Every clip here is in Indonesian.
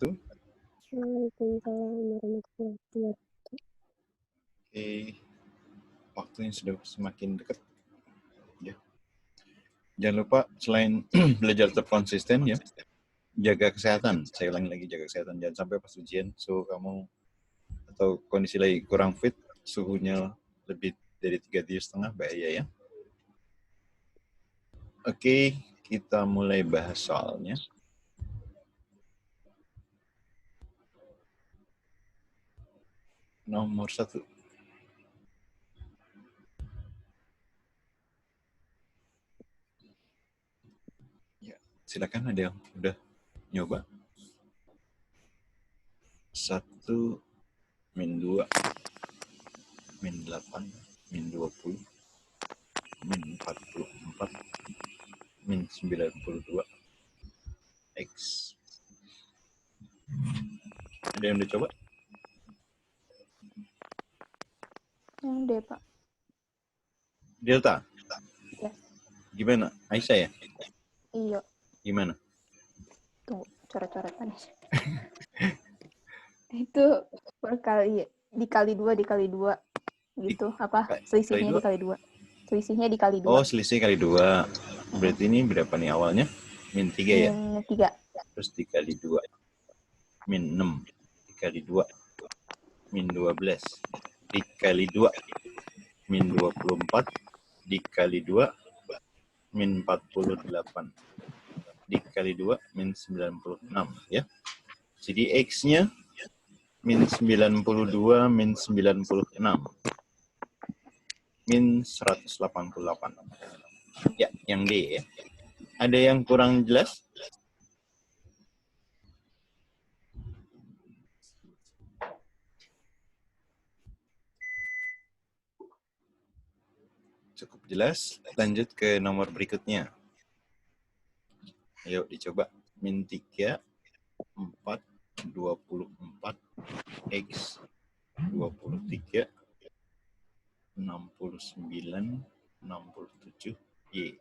Waalaikumsalam warahmatullahi wabarakatuh. Oke, waktunya sudah semakin dekat. Ya. Jangan lupa selain belajar tetap konsisten ya, jaga kesehatan. Saya ulangi lagi, jaga kesehatan. Jangan sampai pas ujian suhu kamu atau kondisi lagi kurang fit, suhunya lebih dari 37,5 bahaya ya. Oke, kita mulai bahas soalnya. Nomor 1. Ya, silakan ada yang udah nyoba. 1, min 2, min 8, min 20, min 44, min 92, X. Ada yang udah coba? Yang D, Pak. Delta? Yes. Gimana? Aisyah ya? Iya. Gimana? Tunggu, coret-coretan. Itu dikali 2 gitu. Apa? Selisihnya dikali 2. Selisihnya dikali 2. Oh, selisih kali 2. Berarti ini berapa nih awalnya? Min 3 ya? Min 3. Terus dikali 2. Min 6. Dikali 2. Min 12. Dikali 2. Min 24. Dikali 2. Min 48. Dikali 2. Min 96 ya. Jadi X-nya min 92, min 96. Min 188. Ya, yang D ya. Ada yang kurang jelas? Cukup jelas. Lanjut ke nomor berikutnya. Ayo dicoba. Min 3, 4, 24, X, 23, 69, 67, Y.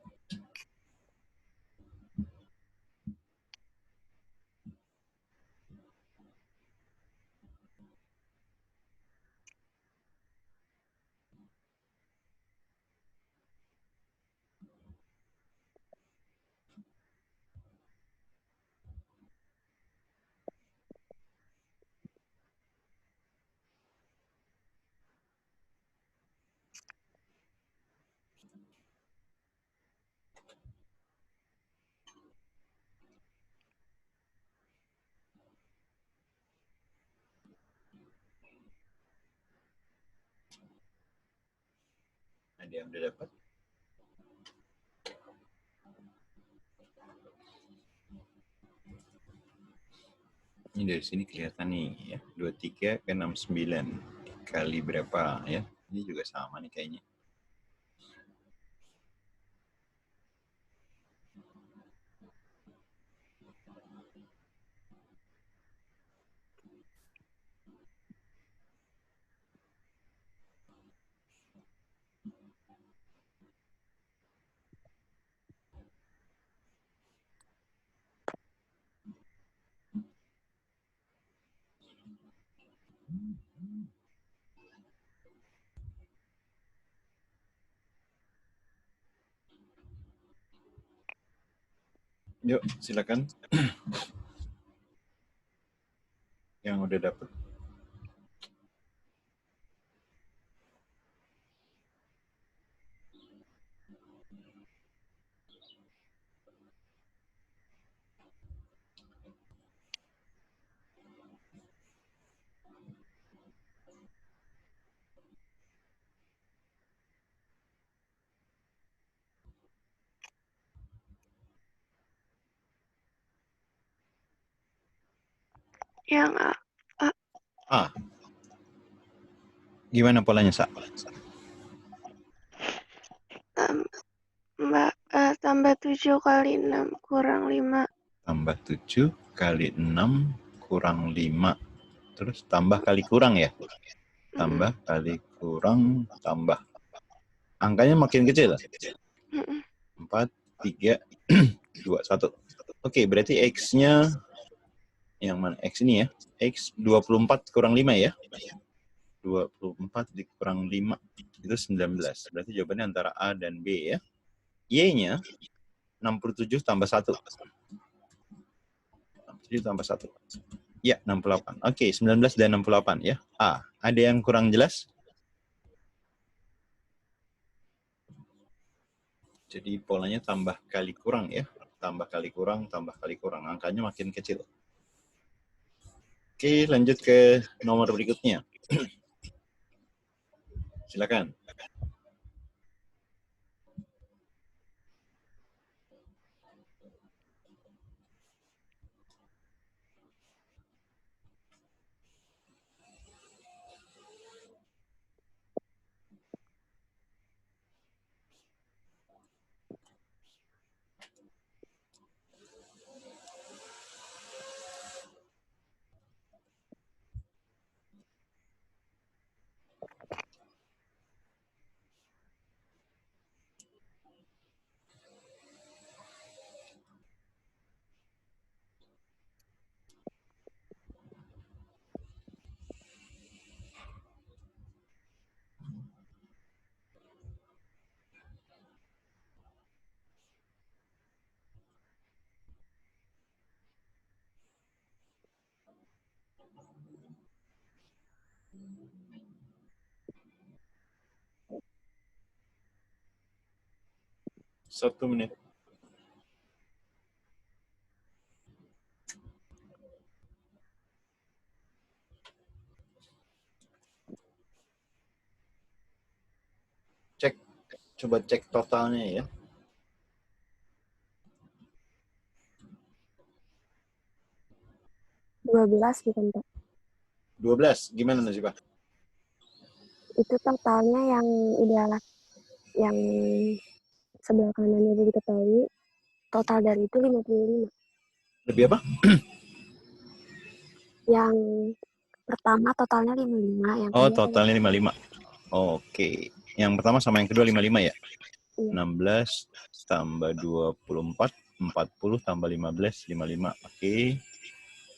Ada yang udah dapat? Ini dari sini kelihatan nih ya. 23 ke 69. Dikali berapa ya? Ini juga sama nih kayaknya. Yuk, silakan. Yang udah dapat. Yang A. Gimana polanya, Sa? Tambah 7 kali 6 kurang 5. Tambah 7 kali 6 kurang 5. Terus tambah kali kurang ya? Tambah kali kurang tambah. Angkanya makin kecil. 4, 3, 2, 1. Oke, berarti X-nya Yang mana? X ini ya. X 24 kurang 5 ya. 24 dikurang 5 itu 19. Berarti jawabannya antara A dan B ya. Y-nya 67 tambah 1. 67 tambah 1. Ya, 68. Oke, 19 dan 68 ya. A. Ada yang kurang jelas? Jadi polanya tambah kali kurang ya. Tambah kali kurang, tambah kali kurang. Angkanya makin kecil. Oke, lanjut ke nomor berikutnya. Silakan. Satu menit. Cek, coba cek totalnya ya. 12 bukan Pak? 12, gimana Nazibah? Itu totalnya yang udah yang sebelah kanannya udah diketahui. Total dari itu 55. Lebih apa? Yang pertama totalnya 55, yang Oh, kedua totalnya 55. Oke. Yang pertama sama yang kedua 55 ya? Iya. 16 tambah 24, 40 tambah 15, 55. Oke.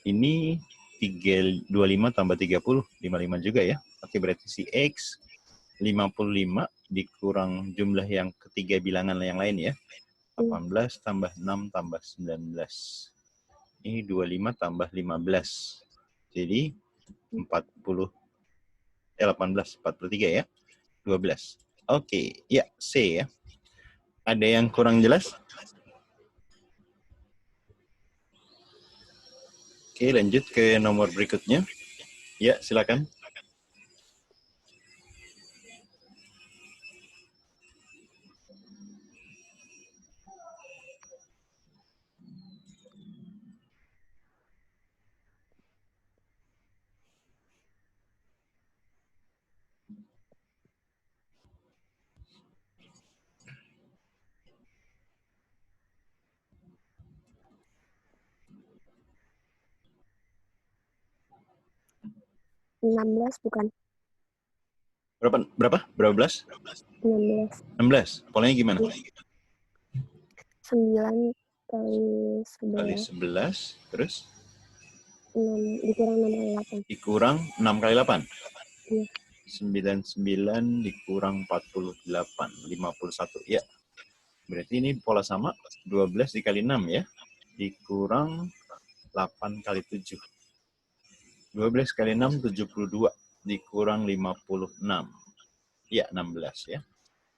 Ini 25 tambah 30, 55 juga ya. Oke, berarti si X 55 dikurang jumlah yang ketiga bilangan yang lain ya. 18 tambah 6 tambah 19. Ini 25 tambah 15. Jadi 18, 43 ya. 12. Oke, ya C ya. Ada yang kurang jelas? Oke, lanjut ke nomor berikutnya. Ya, silakan. ada 16 bukan? Berapa? Berapa belas? 16. 16. Polanya gimana? 9 kali 11. Kali 11, terus? 6, dikurang 6 kali 8. Dikurang 6 kali 8? Iya. 99 dikurang 48, 51. Ya. Berarti ini pola sama, 12 dikali 6 ya. Dikurang 8 kali 7. 12 kali 6, 72. Dikurang 56. Ya, 16 ya.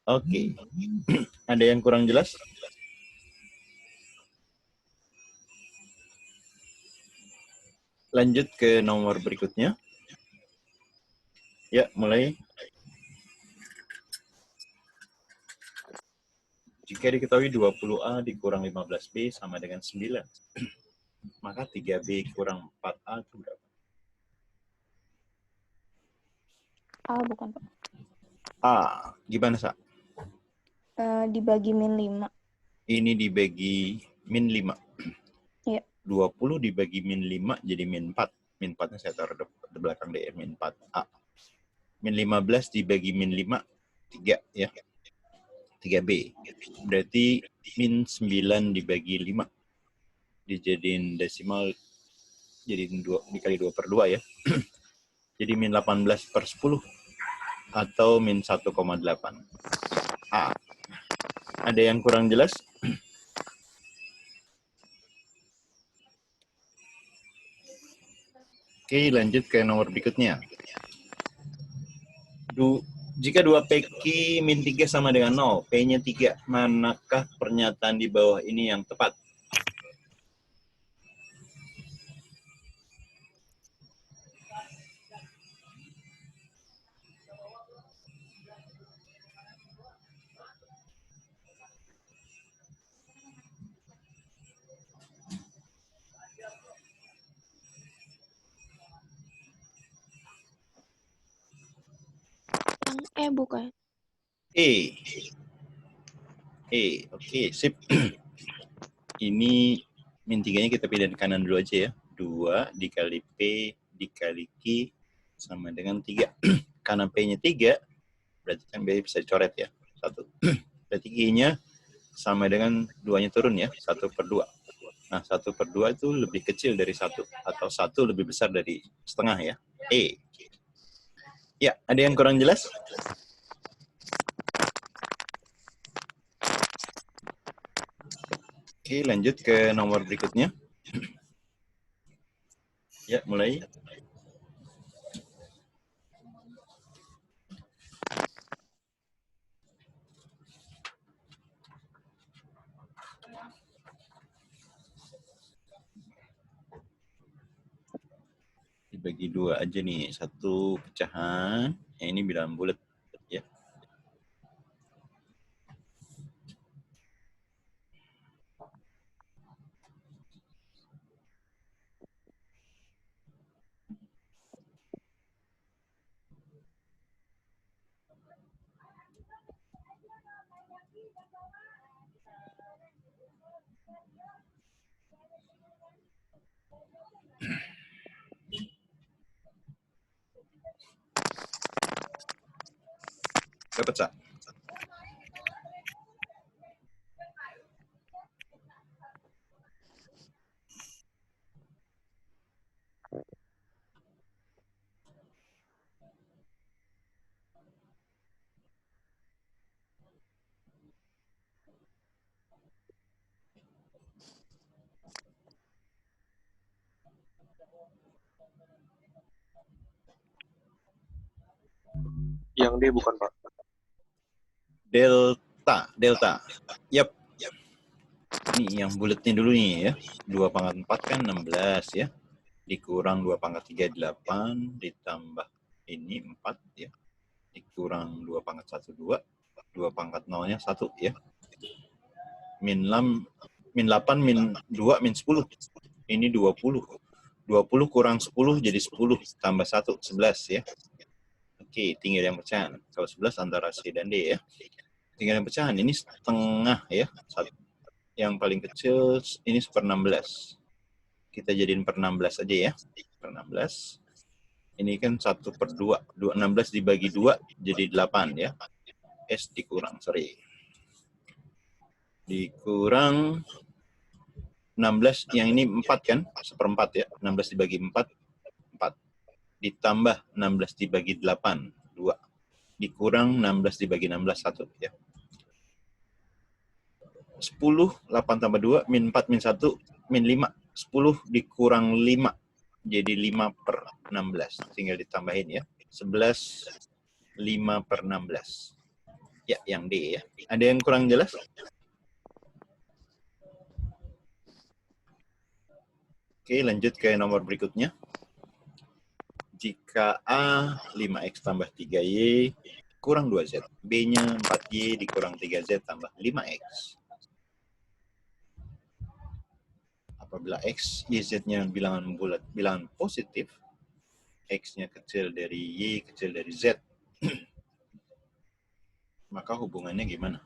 Oke. Ada yang kurang jelas? Lanjut ke nomor berikutnya. Ya, mulai. Jika diketahui 20A dikurang 15B sama dengan 9, maka 3B kurang 4A itu berapa? A bukan Pak. A. Gimana, Sa? Dibagi min 5. Ini dibagi min 5. Iya. 20 dibagi min 5 jadi min 4. Min 4-nya saya taruh di belakang DR, min 4A. Min 15 dibagi min 5, 3 ya. 3B. Berarti min 9 dibagi 5. Dijadiin desimal jadi dikali 2 per 2 ya. Jadi min 18 per 10 atau min 1,8. Ada yang kurang jelas? Oke, lanjut ke nomor berikutnya. Jika 2 PQ min 3 sama dengan 0, P-nya 3, manakah pernyataan di bawah ini yang tepat? Yang bukan. Oke, sip. Ini min 3-nya kita pindah ke kanan dulu aja ya. 2 dikali P dikali Q sama dengan 3. Karena P-nya 3, berarti kan B bisa dicoret ya. 1. Berarti Q-nya sama dengan 2-nya turun ya. 1 per 2. Nah, 1 per 2 itu lebih kecil dari 1. Atau 1 lebih besar dari setengah ya. Ya, ada yang kurang jelas? Oke, lanjut ke nomor berikutnya. Ya, mulai. Dibagi 2 aja nih, 1 pecahan. Yang ini bilangan bulat ya. Saya pecah. Yang D bukan, Pak. Delta. Yap. Ini yang bulatnya dulu nih ya. 2 pangkat 4 kan 16 ya. Dikurang 2 pangkat 3, 8. Ditambah ini 4 ya. Dikurang 2 pangkat 1, 2. 2 pangkat 0-nya 1 ya. Min 8, min 2, min 10. Ini 20. 20 kurang 10 jadi 10. Tambah 1, 11 ya. Oke, tinggal yang pecahan. Kalau 11 antara C dan D ya. Tinggal yang pecahan. Ini setengah ya. Yang paling kecil ini 1/16. Kita jadiin per 16 aja ya. Per 16. Ini kan 1 per 2. 16 dibagi 2 jadi 8 ya. S dikurang, sorry. Dikurang 16, yang ini 4 kan? 1/4 ya. 16 dibagi 4, 4. Ditambah 16 dibagi 8, 2. Dikurang 16 dibagi 16, 1 ya. 10, 8 tambah 2, min 4, min 1, min 5. 10 dikurang 5, jadi 5 per 16. Tinggal ditambahin ya. 11, 5 per 16. Ya, yang D ya. Ada yang kurang jelas? Oke, lanjut ke nomor berikutnya. Jika A 5X tambah 3Y kurang 2Z, B-nya 4Y dikurang 3Z tambah 5X. Apabila X, Y, Z-nya bilangan bulat, bilangan positif, X-nya kecil dari Y, kecil dari Z, maka hubungannya gimana?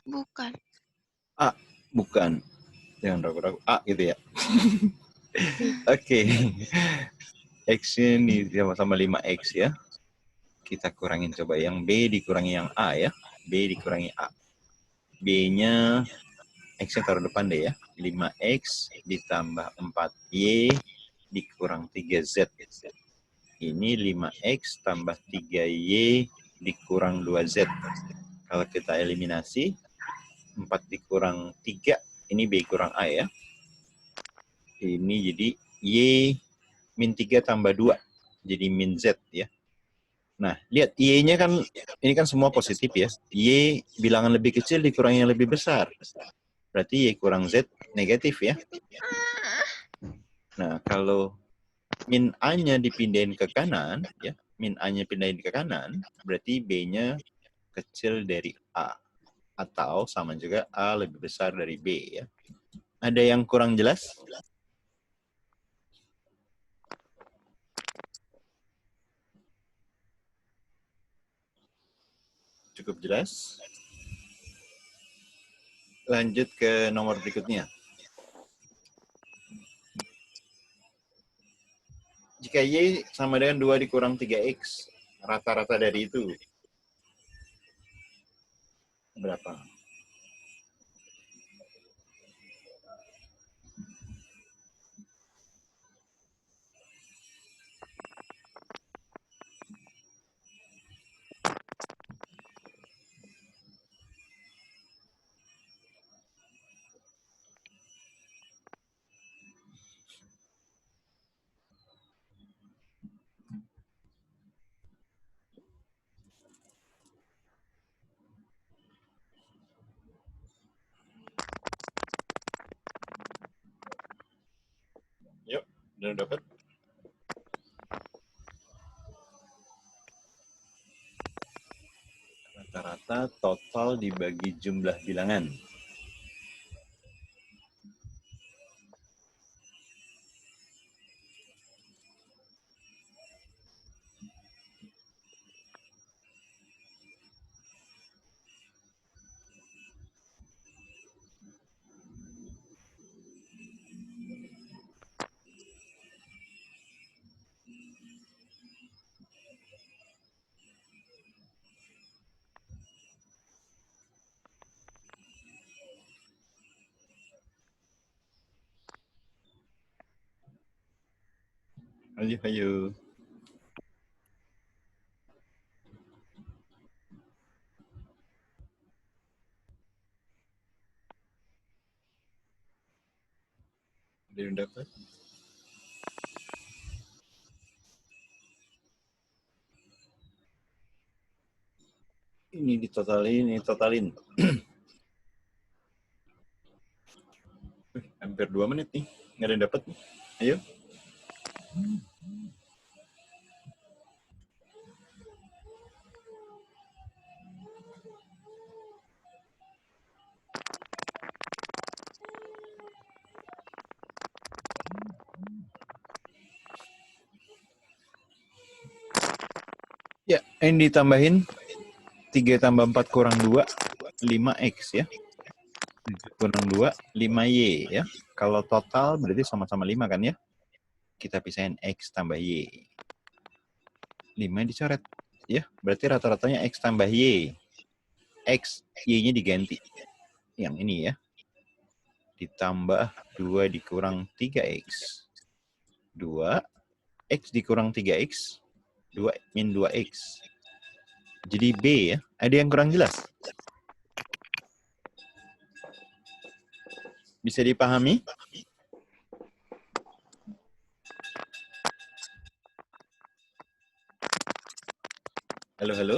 Bukan. A, bukan. Jangan ragu-ragu. A gitu ya. Oke. X ini sama-sama 5X ya. Kita kurangin coba yang B dikurangi yang A ya. B dikurangi A. B-nya, X-nya taruh depan deh ya. 5X ditambah 4Y dikurang 3Z. Ini 5X tambah 3Y dikurang 2Z. Kalau kita eliminasi, 4 dikurang 3, ini B kurang A ya. Ini jadi Y min 3 tambah 2, jadi min Z ya. Nah, lihat Y-nya kan, ini kan semua positif ya. Y bilangan lebih kecil dikurangi yang lebih besar. Berarti Y kurang Z negatif ya. Nah, kalau min A-nya dipindahin ke kanan, ya, min A-nya pindahin ke kanan, berarti B-nya kecil dari A. Atau sama juga A lebih besar dari B ya. Ada yang kurang jelas? Cukup jelas. Lanjut ke nomor berikutnya. Jika Y sama dengan 2 dikurang 3X, rata-rata dari itu berapa? Yuk, udah dapat? Rata-rata total dibagi jumlah bilangan. Ayo, ayo. Udah dapat? Ini ditotalin, ini totalin. Hampir 2 menit nih. Nggak ada yang dapat. Ayo. Ya, ini ditambahin 3 tambah 4 kurang 2, 5X ya. Kurang 2, 5Y ya. Kalau total berarti sama-sama 5 kan ya. Kita pisahin X tambah Y. 5 dicoret. Ya, berarti rata-ratanya X tambah Y. X, Y-nya diganti. Yang ini ya. Ditambah 2 dikurang 3X. 2, X dikurang 3X. 2 min 2X. Jadi B ya. Ada yang kurang jelas? Bisa dipahami? Halo, halo?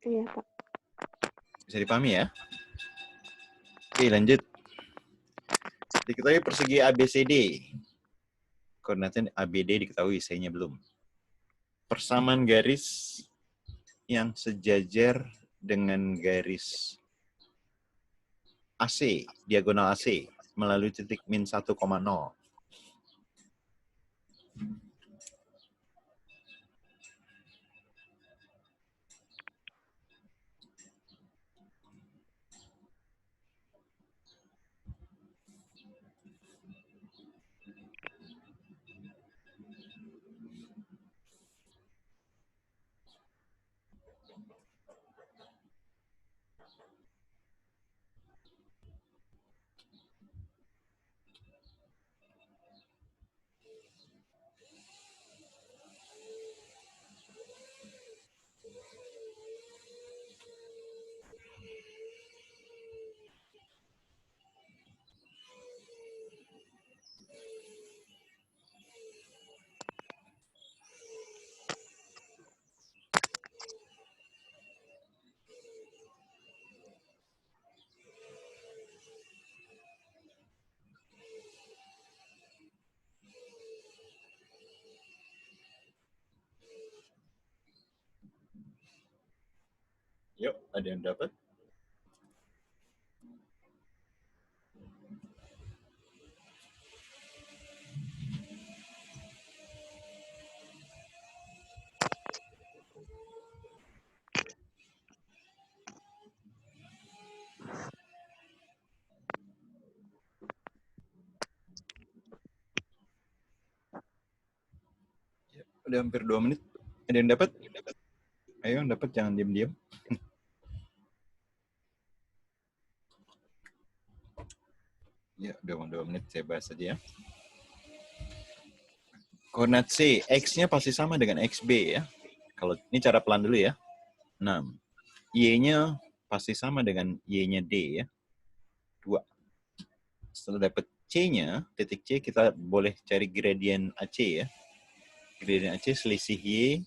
Iya, Pak. Bisa dipahami ya? Oke, lanjut. Diketahui persegi ABCD. Koordinatnya ABD diketahui, C-nya belum. Persamaan garis yang sejajar dengan garis AC, diagonal AC, melalui titik min 1,0. Yuk, ada yang dapat? Udah hampir 2 menit. Ada yang dapat? Ayo yang dapat, jangan diam-diam. Ya, udah 2 menit saya bahas aja ya. Koordinat C, X-nya pasti sama dengan XB ya. Kalau ini cara pelan dulu ya. 6. Y-nya pasti sama dengan Y-nya D ya. 2. Setelah dapat C-nya, titik C, kita boleh cari gradien AC ya. Gradien AC selisih Y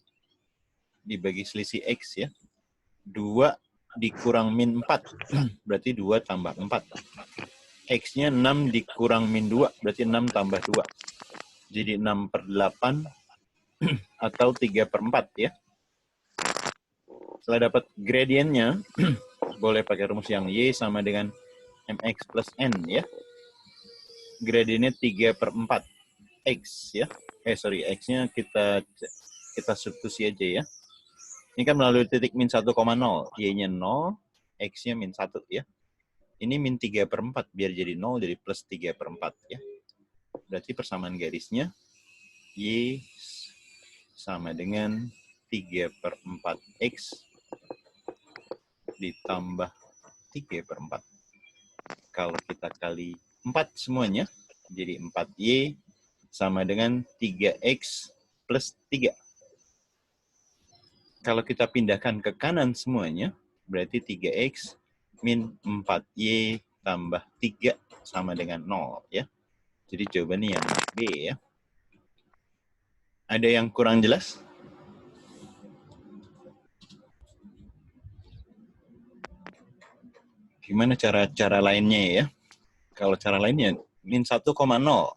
dibagi selisih X ya. 2 dikurang min 4, berarti 2 tambah 4. X-nya 6 dikurang min 2, berarti 6 tambah 2. Jadi 6/8 atau 3/4 ya. Setelah dapat gradiennya, boleh pakai rumus yang Y sama dengan MX plus N ya. Gradiennya 3/4 X ya. X-nya kita substitusi aja ya. Ini kan melalui titik min 1,0. Y-nya 0, X-nya min 1 ya. Ini min 3/4, biar jadi 0, jadi plus 3/4 ya. Berarti persamaan garisnya Y sama dengan 3/4X ditambah 3/4. Kalau kita kali 4 semuanya, jadi 4Y sama dengan 3X plus 3. Kalau kita pindahkan ke kanan semuanya, berarti 3X min 4Y tambah 3 sama dengan 0 ya. Jadi jawabannya yang B ya. Ada yang kurang jelas? Gimana cara lainnya ya? Kalau cara lainnya, min 1,0.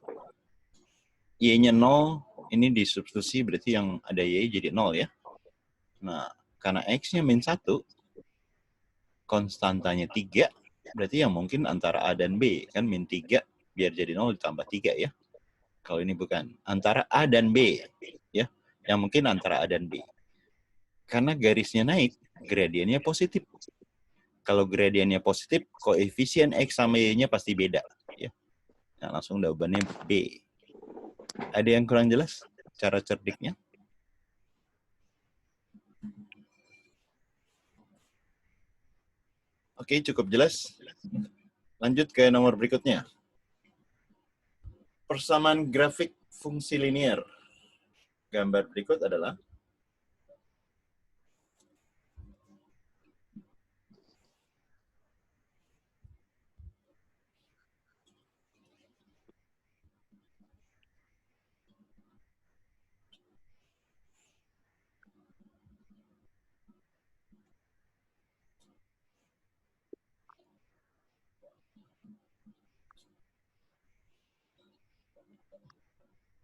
Y-nya 0, ini disubstitusi berarti yang ada Y jadi 0 ya. Nah, karena X-nya min 1, konstantanya 3, berarti yang mungkin antara A dan B. Kan min 3, biar jadi 0 ditambah 3 ya. Kalau ini bukan. Antara A dan B. Ya. Yang mungkin antara A dan B. Karena garisnya naik, gradiennya positif. Kalau gradiennya positif, koefisien X sama Y-nya pasti beda. Ya. Nah, langsung jawabannya B. Ada yang kurang jelas cara cerdiknya? Oke, cukup jelas. Lanjut ke nomor berikutnya. Persamaan grafik fungsi linier. Gambar berikut adalah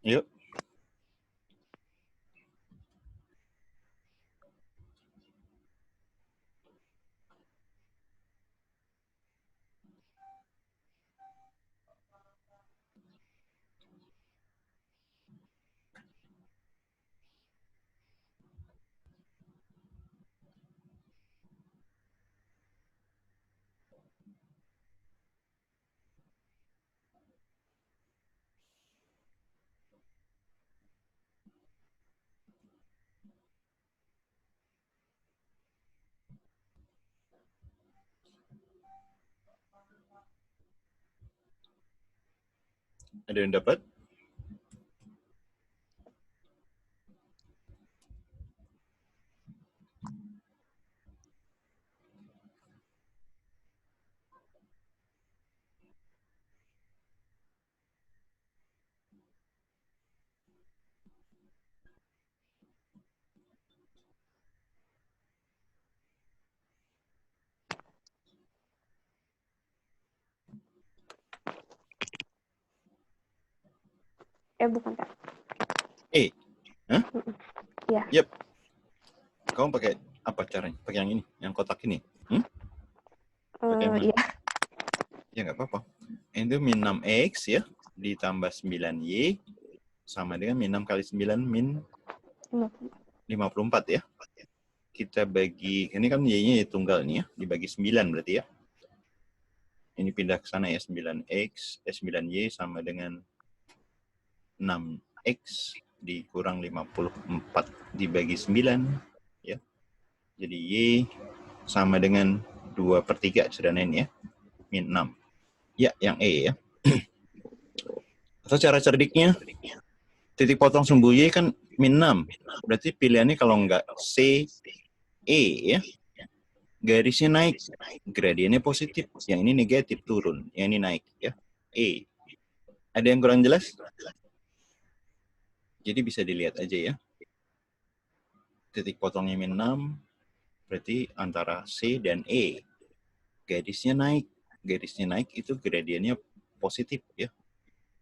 yuk. Ada yang dapat? Bukan, Kak. Hah? Iya. Yep. Kamu pakai Apa caranya? Pakai yang ini, yang kotak ini. Pakai yang mana? Iya. Ya nggak apa-apa. Itu min 6x ya, ditambah 9y, sama dengan min 6 kali 9 min 54 ya. Kita bagi, ini kan y-nya y tunggal nih ya, dibagi 9 berarti ya. Ini pindah ke sana ya, 9y sama dengan 6x dikurang 54 dibagi 9 ya. Jadi y sama dengan 2/3 sederhanain ya, min 6. Ya, yang E ya. Atau cara cerdiknya, titik potong sumbu Y kan min 6. Berarti pilihannya kalau enggak C, E ya. Garisnya naik, gradiennya positif. Yang ini negatif, turun. Yang ini naik ya. E. Ada yang kurang jelas? Jadi bisa dilihat aja ya. Titik potongnya min 6, berarti antara C dan E. Garisnya naik. Garisnya naik itu gradiennya positif ya.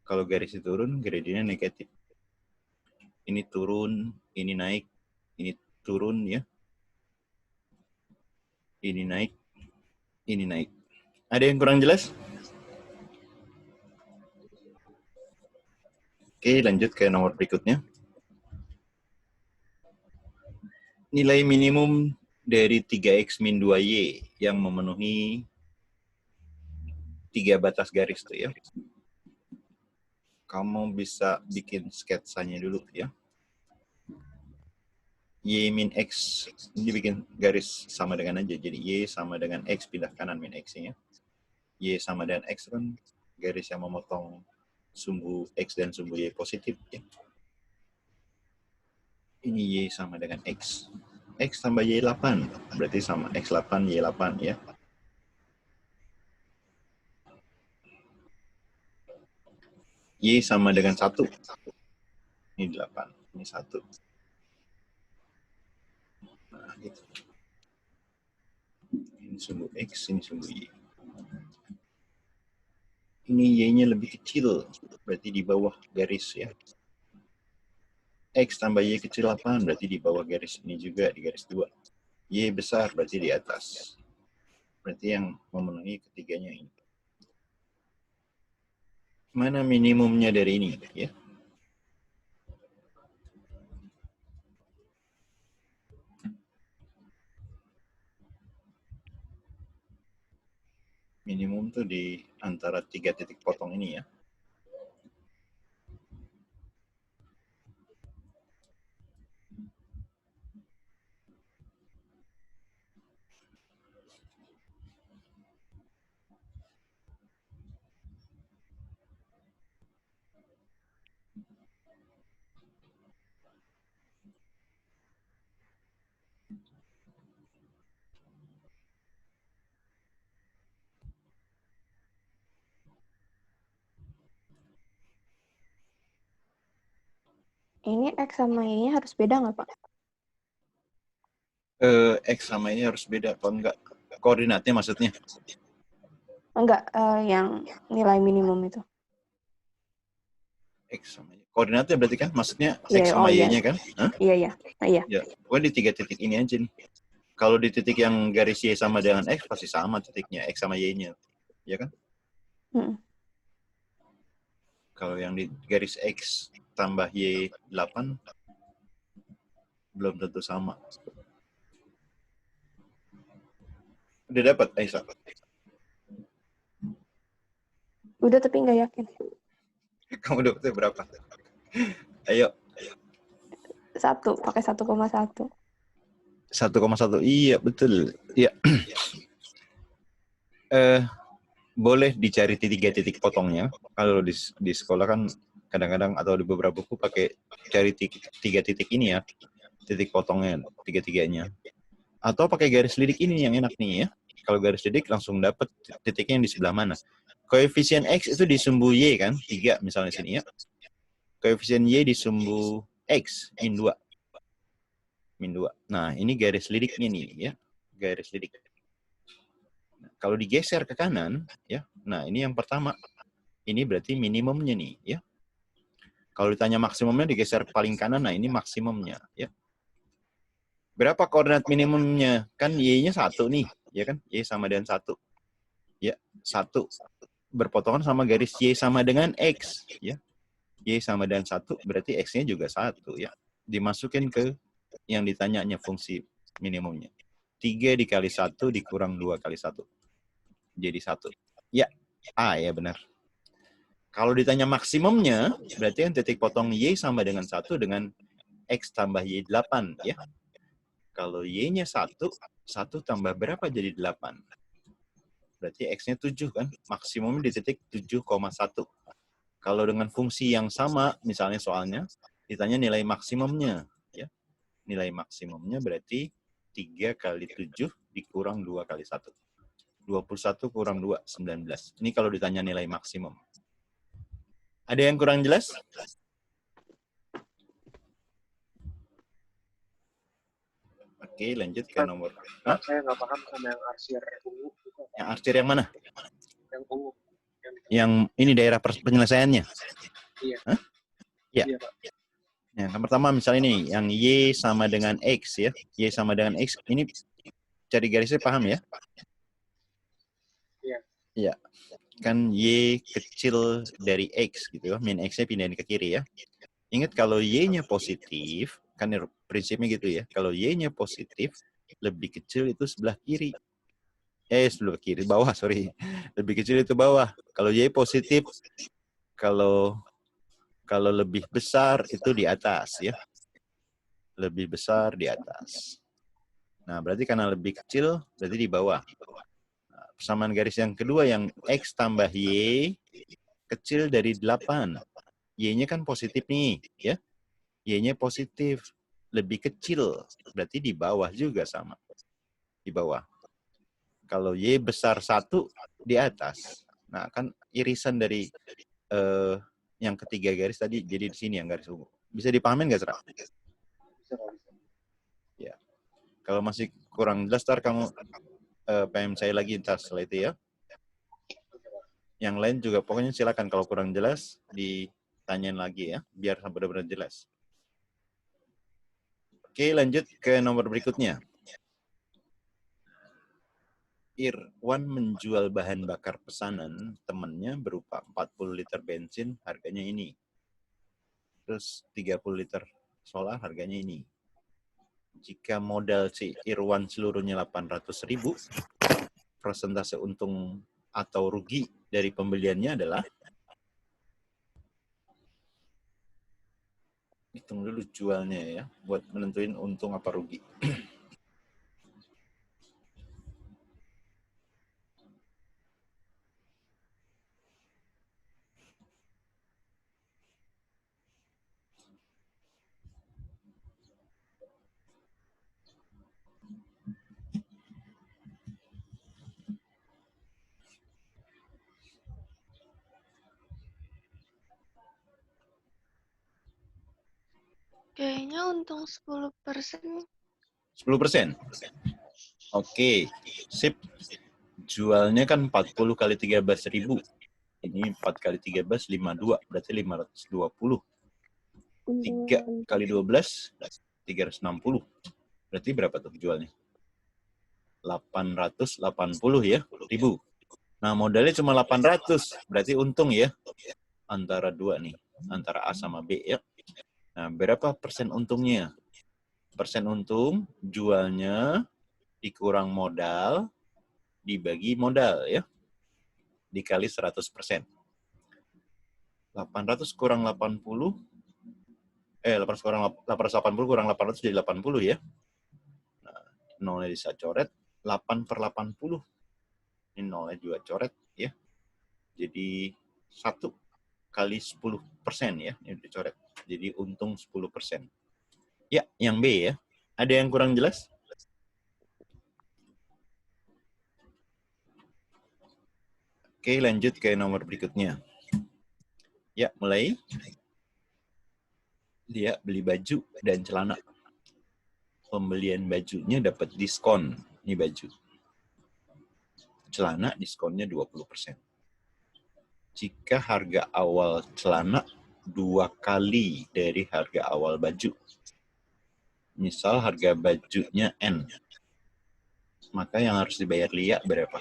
Kalau garisnya turun, gradiennya negatif. Ini turun, ini naik, ini turun ya. Ini naik, ini naik. Ada yang kurang jelas? Oke, lanjut ke nomor berikutnya. Nilai minimum dari 3x min 2y yang memenuhi 3 batas garis tuh ya. Kamu bisa bikin sketsanya dulu ya. Y min X, ini bikin garis sama dengan aja. Jadi Y sama dengan X, pindah kanan min X-nya. Y sama dengan X kan garis yang memotong sumbu X dan sumbu Y positif. Ya. Ini Y sama dengan X. X tambah Y 8, berarti sama X 8, Y 8 ya. Y sama dengan 1. Ini 8, ini 1. Nah, gitu. Ini sumbu X, ini sumbu Y. Ini Y-nya lebih kecil, berarti di bawah garis ya. X tambah Y kecil 8, berarti di bawah garis ini juga, di garis 2. Y besar, berarti di atas. Berarti yang memenuhi ketiganya ini. Mana minimumnya dari ini ya? Minimum tuh di antara 3 titik potong ini ya. Ini X sama Y-nya harus beda nggak, Pak? X sama ini harus beda, apa enggak? Koordinatnya maksudnya? Enggak, yang nilai minimum itu. X sama Y. Koordinatnya berarti kan? Maksudnya Iya, X sama iya. Y-nya kan? Hah? Iya, iya. Nah, iya. Ya, pokoknya di 3 titik ini aja nih. Kalau di titik yang garis Y sama dengan X, pasti sama titiknya, X sama Y-nya. Ya kan? Kalau yang di garis X tambah Y 8, belum tentu sama. Udah dapat, Aisyah? Udah, tapi nggak yakin. Kamu dapetnya berapa? Ayo. 1, pakai 1,1. 1,1. Iya, betul. Iya. Boleh dicari 3 titik potongnya. Kalau di sekolah kan kadang-kadang atau di beberapa buku pakai cari 3 titik ini ya. Titik potongnya, 3-3-nya. Atau pakai garis lidik ini yang enak nih ya. Kalau garis lidik langsung dapat titiknya yang di sebelah mana. Koefisien X itu di sumbu Y kan, 3 misalnya sini ya. Koefisien Y di sumbu X, min 2. Min 2. Nah, ini garis lidiknya nih ya. Garis lidik. Nah, kalau digeser ke kanan, ya. Nah, ini yang pertama. Ini berarti minimumnya nih ya. Kalau ditanya maksimumnya digeser paling kanan, nah ini maksimumnya ya. Berapa koordinat minimumnya? Kan Y-nya 1 nih, ya kan? Y sama dengan 1. Ya, 1. Berpotongan sama garis Y sama dengan X, ya. Y sama dengan 1, berarti X-nya juga 1, ya. Dimasukin ke yang ditanyanya fungsi minimumnya. 3 dikali 1 dikurang 2 kali 1. Jadi 1. Ya, A ya benar. Kalau ditanya maksimumnya, berarti yang titik potong Y sama dengan 1 dengan X tambah Y 8, ya. Kalau Y-nya 1, 1 tambah berapa jadi 8? Berarti X-nya 7 kan? Maksimumnya di titik 7,1. Kalau dengan fungsi yang sama, misalnya soalnya, ditanya nilai maksimumnya. Ya. Nilai maksimumnya berarti 3 kali 7 dikurang 2 kali 1. 21 kurang 2, 19. Ini kalau ditanya nilai maksimum. Ada yang kurang jelas? Oke, lanjut ke nomor. Hah? Saya nggak paham sama yang arsir ungu. Yang arsir yang mana? Yang ungu. Yang ini daerah penyelesaiannya? Iya. Hah? Ya. Iya, Pak. Yang pertama misalnya ini, yang Y sama dengan X ya. Y sama dengan X, ini cari garisnya paham ya? Iya. Iya. Kan Y kecil dari X gitu ya. Min X-nya pindahin ke kiri ya. Ingat kalau Y-nya positif, kan prinsipnya gitu ya. Kalau Y-nya positif, lebih kecil itu sebelah kiri. Sebelah kiri, bawah, sorry. Lebih kecil itu bawah. Kalau Y positif, kalau lebih besar itu di atas ya. Lebih besar di atas. Nah, berarti karena lebih kecil, berarti di bawah. Nah, persamaan garis yang kedua yang X tambah Y kecil dari 8. Y-nya kan positif nih, ya. Y-nya positif, lebih kecil, berarti di bawah juga sama. Di bawah. Kalau Y besar 1, di atas. Nah, kan irisan dari yang ketiga garis tadi, jadi di sini yang garis ungu. Bisa dipahamin nggak, Sera? Ya. Kalau masih kurang jelas, ntar kamu PM saya lagi ntar setelah itu ya. Yang lain juga pokoknya silakan kalau kurang jelas ditanyain lagi ya, biar benar-benar jelas. Oke, lanjut ke nomor berikutnya. Irwan menjual bahan bakar pesanan temannya berupa 40 liter bensin, harganya ini. Terus 30 liter solar, harganya ini. Jika modal si Irwan seluruhnya 800.000, persentase untung atau rugi dari pembeliannya adalah, hitung dulu jualnya ya, buat menentuin untung apa rugi. Kayaknya untung 10%. 10%? Oke, sip. Jualnya kan 40 kali 13.000. Ini 4 kali 13, 52. Berarti 520. 3 kali 12, 360. Berarti berapa tuh jualnya? 880 ya, ribu. Nah, modalnya cuma 800. Berarti untung ya. Antara dua nih. Antara A sama B ya. Nah, berapa persen untungnya? Persen untung, jualnya dikurang modal, dibagi modal ya. Dikali 100%. 800 kurang 80. 880 kurang 800 jadi 80 ya. Nah, nolnya bisa coret. 8 per 80. Ini nolnya juga coret ya. Jadi 1 kali 10% ya. Ini dicoret. Jadi untung 10%. Ya, yang B ya. Ada yang kurang jelas? Oke, lanjut ke nomor berikutnya. Ya, mulai. Dia beli baju dan celana. Pembelian bajunya dapat diskon. Ini baju. Celana diskonnya 20%. Jika harga awal celana 2 kali dari harga awal baju. Misal harga bajunya N. Maka yang harus dibayar Lia berapa?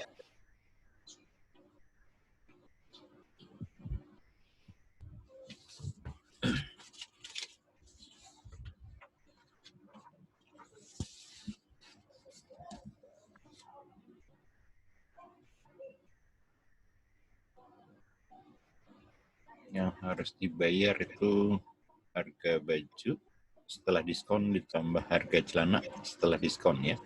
Yang harus dibayar itu harga baju setelah diskon ditambah harga celana setelah diskon ya.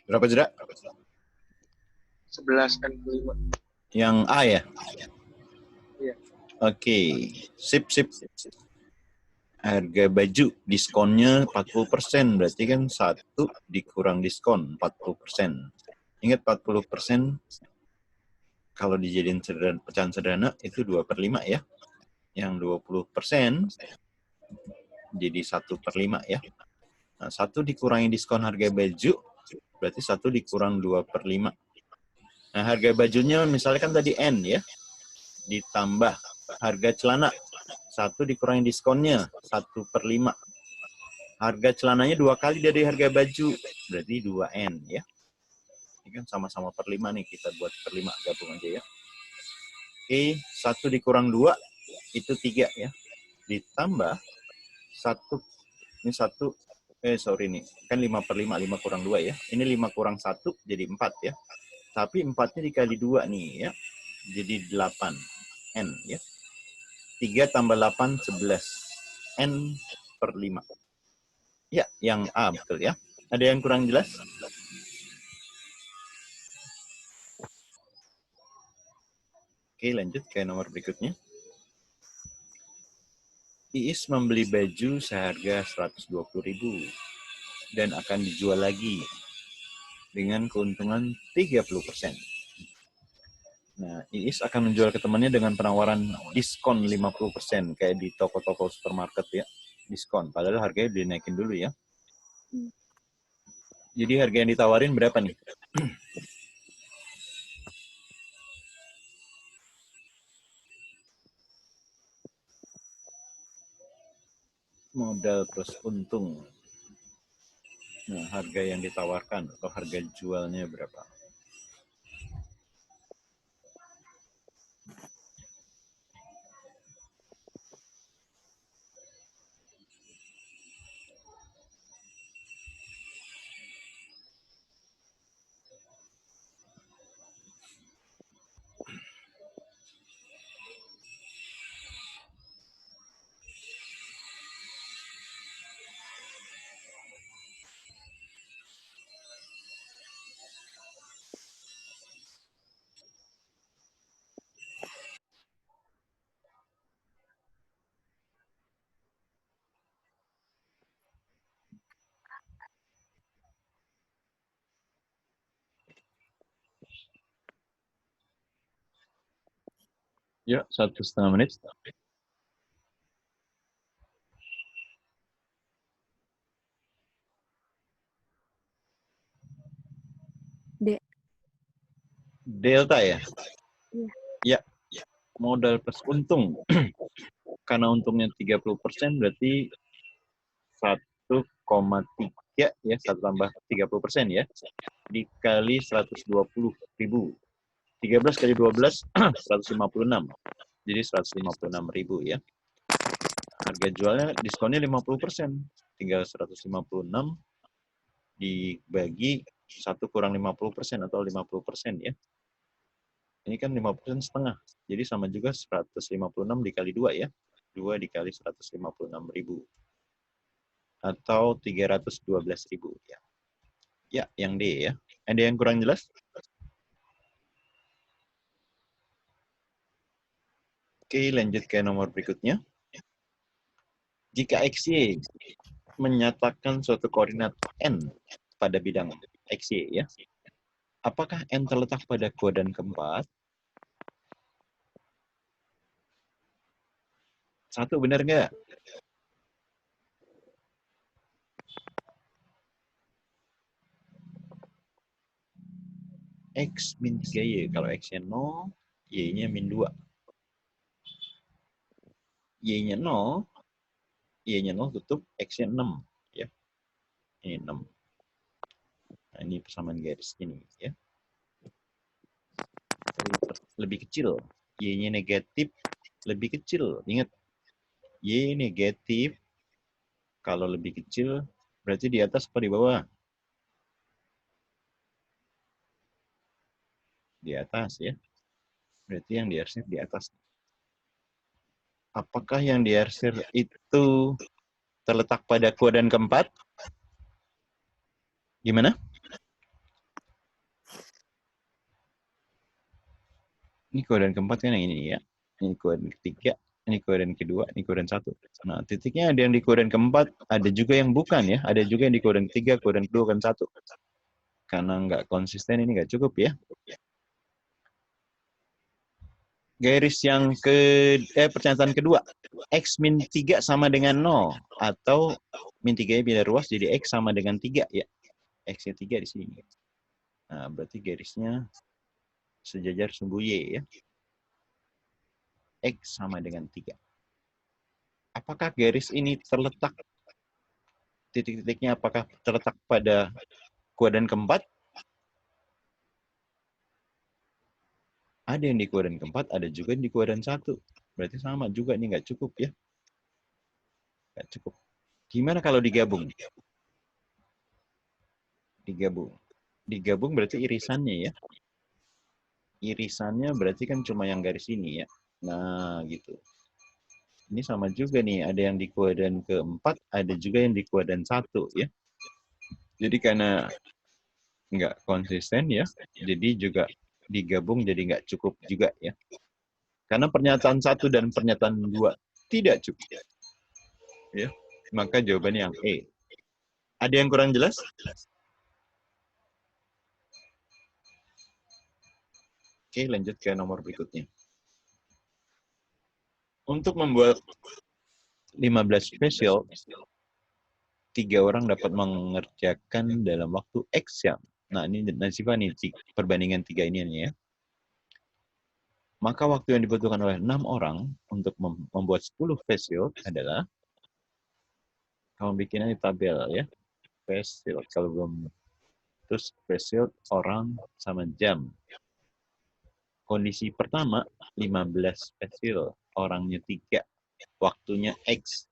Berapa Jera? 11N5. Yang A ya? Iya. Oke, sip. Harga baju diskonnya 40%, berarti kan 1 dikurang diskon 40%. Ingat 40% kalau dijadiin pecahan sederhana itu 2/5 ya. Yang 20% jadi 1/5 ya. Nah, 1 dikurangi diskon harga baju, berarti 1 dikurang 2/5. Nah, harga bajunya misalnya kan tadi N ya, ditambah harga celana, 1 dikurangi diskonnya, 1/5. Harga celananya 2 kali dari harga baju, berarti 2N ya. Ini kan sama-sama per 5 nih, kita buat per 5 gabung aja ya. Oke, 1 dikurang 2, itu 3 ya. Ditambah 1, ini 1, nih, kan 5/5, 5 kurang 2 ya. Ini 5 kurang 1, jadi 4 ya. Tapi 4-nya dikali 2 nih ya, jadi 8N ya. 3 tambah 8, 11. N/5. Ya, yang A betul ya. Ada yang kurang jelas? Oke, lanjut ke nomor berikutnya. Iis membeli baju seharga 120.000 dan akan dijual lagi dengan keuntungan 30%. Nah, Iis akan menjual ke temannya dengan penawaran diskon 50%, kayak di toko-toko supermarket ya, diskon. Padahal harganya dinaikin dulu ya. Jadi harga yang ditawarin berapa nih? Modal plus untung. Nah, harga yang ditawarkan atau harga jualnya berapa? Ya, 1,5 menit. D. Delta ya? Iya. Ya, modal plus untung. Karena untungnya 30%, berarti 1,3 ya, 1 tambah 30% ya, dikali 120.000. 13 kali 12, 156. Jadi 156.000 ya. Harga jualnya diskonnya 50%. Tinggal 156 dibagi 1 kurang 50% atau 50% ya. Ini kan 50% setengah. Jadi sama juga 156 dikali 2 ya. 2 dikali 156.000. Atau 312.000 ya. Ya, yang D ya. Ada yang kurang jelas? Oke, lanjut ke nomor berikutnya. Jika XY menyatakan suatu koordinat N pada bidang XY ya. Apakah N terletak pada kuadran keempat? Satu, benar nggak? X min 3Y. Kalau X-nya 0, Y-nya min 2. Y-nya 0, Y-nya 0 tutup, X-nya 6. Ya. Ini 6. Nah, ini persamaan garis ini. Ya. Lebih kecil. Y-nya negatif, lebih kecil. Ingat, Y negatif, kalau lebih kecil, berarti di atas apa di bawah? Di atas ya. Berarti yang diarsir di atas. Apakah yang diarsir itu terletak pada kuadran keempat? Gimana? Ini kuadran keempat kan yang ini ya. Ini kuadran ketiga, ini kuadran kedua, ini kuadran satu. Nah, titiknya ada yang di kuadran keempat, ada juga yang bukan ya. Ada juga yang di kuadran ketiga, kuadran kedua, kuadran satu. Karena nggak konsisten ini nggak cukup ya. Garis yang pernyataan kedua, X min 3 sama dengan 0. Atau min 3 bila ruas jadi X sama dengan 3 ya. X-nya 3 di sini. Nah, berarti garisnya sejajar sumbu Y ya. X sama dengan 3. Apakah garis ini terletak, titik-titiknya apakah terletak pada kuadran keempat? Ada yang di kuadran keempat, ada juga yang di kuadran satu. Berarti sama juga, ini nggak cukup ya. Nggak cukup. Gimana kalau digabung? Digabung berarti irisannya ya. Irisannya berarti kan cuma yang garis ini ya. Nah, gitu. Ini sama juga nih, ada yang di kuadran keempat, ada juga yang di kuadran satu ya. Jadi karena nggak konsisten ya, jadi juga digabung jadi nggak cukup juga ya. Karena pernyataan 1 dan pernyataan 2 tidak cukup. Ya. Maka jawabannya yang E. Ada yang kurang jelas? Oke, lanjut ke nomor berikutnya. Untuk membuat 15 spesial, 3 orang dapat mengerjakan dalam waktu X jam. Nah, ini nasibah nih, perbandingan 3 ini ya. Maka waktu yang dibutuhkan oleh 6 orang untuk membuat 10 face shield adalah, kamu bikinnya di tabel ya, face shield. Kalau belum, terus face shield orang sama jam. Kondisi pertama, 15 face shield, orangnya 3, waktunya X.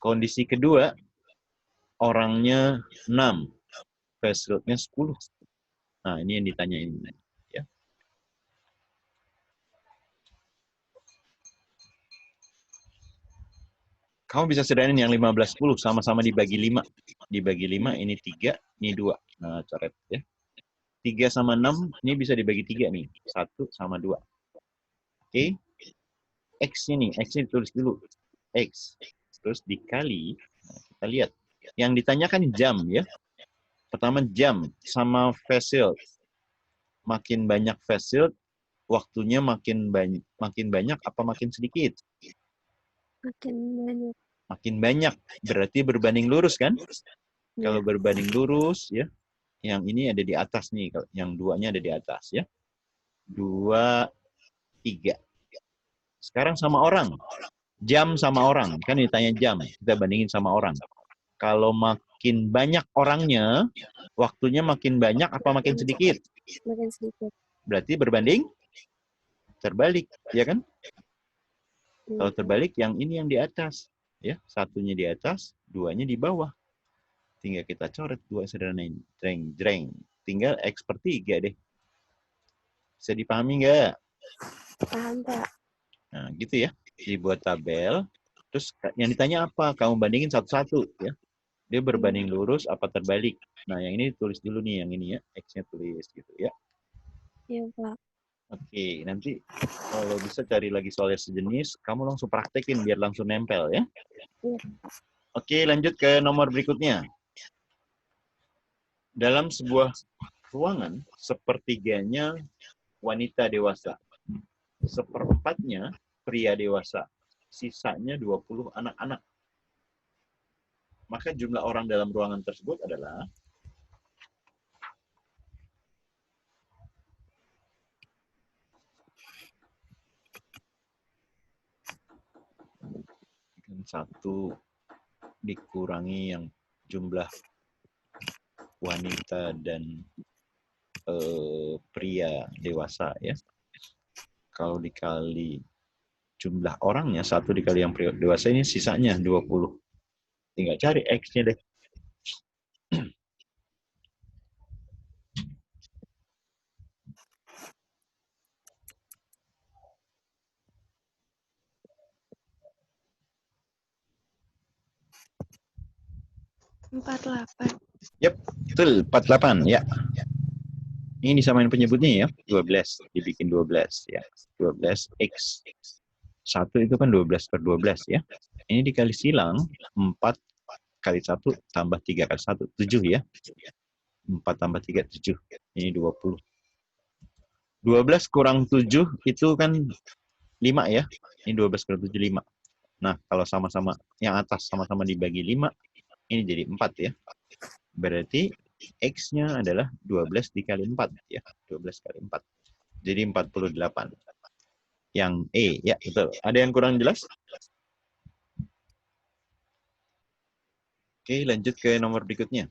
Kondisi kedua, orangnya 6, face shieldnya 10. Nah, ini yang ditanyain. Ya. Kamu bisa sederhanin yang 15-10, sama-sama dibagi 5. Dibagi 5, ini 3, ini 2. Nah, coret ya. 3 sama 6, ini bisa dibagi 3 nih. 1 sama 2. Oke. X ini, X ini tulis dulu. X. Terus dikali, nah, kita lihat. Yang ditanyakan jam ya. Pertama jam sama face shield. Makin banyak face shield, waktunya makin banyak apa makin sedikit? Makin banyak. Makin banyak, berarti berbanding lurus kan? Ya. Kalau berbanding lurus ya, yang ini ada di atas nih, yang 2-nya ada di atas ya. 2, 3. Sekarang sama orang. Jam sama orang, kan ditanya jam, kita bandingin sama orang. Kalau makin banyak orangnya, waktunya makin banyak apa makin sedikit? Makin sedikit. Berarti berbanding terbalik, ya kan? Kalau terbalik, yang ini yang di atas. Ya, satunya di atas, 2-nya di bawah. Tinggal kita coret 2 sederhanain. Jreng. Tinggal X per 3 deh. Bisa dipahami nggak? Paham, Pak. Nah, gitu ya. Dibuat tabel. Terus yang ditanya apa? Kamu bandingin satu-satu. Ya. Dia berbanding lurus apa terbalik. Nah, yang ini tulis dulu nih. Yang ini ya. X-nya tulis gitu ya. Iya, Pak. Oke, nanti kalau bisa cari lagi soal yang sejenis, kamu langsung praktekin biar langsung nempel ya. Iya. Oke, lanjut ke nomor berikutnya. Dalam sebuah ruangan, sepertiganya wanita dewasa, seperempatnya pria dewasa, sisanya 20 anak-anak. Maka jumlah orang dalam ruangan tersebut adalah satu dikurangi yang jumlah wanita dan pria dewasa ya. Kalau dikali jumlah orangnya, 1 dikali yang pria dewasa ini sisanya 20. Tinggal cari X-nya deh. Empat 8. Yap, betul 48 ya. Ini disamain penyebutnya ya, 12 dibikin 12 ya. 12 X. 1 itu kan 12 per 12 ya. Ini dikali silang 4 kali 1 tambah 3 kali 1 7 ya. 4 tambah 3 7. Ini 20. 12 kurang 7 itu kan 5 ya. Ini 12 kurang 7 5. Nah, kalau sama-sama yang atas sama-sama dibagi 5, ini jadi 4 ya. Berarti X-nya adalah 12 dikali 4 ya. 12 kali 4. Jadi 48. Yang E ya, betul. Ada yang kurang jelas? Oke, lanjut ke nomor berikutnya.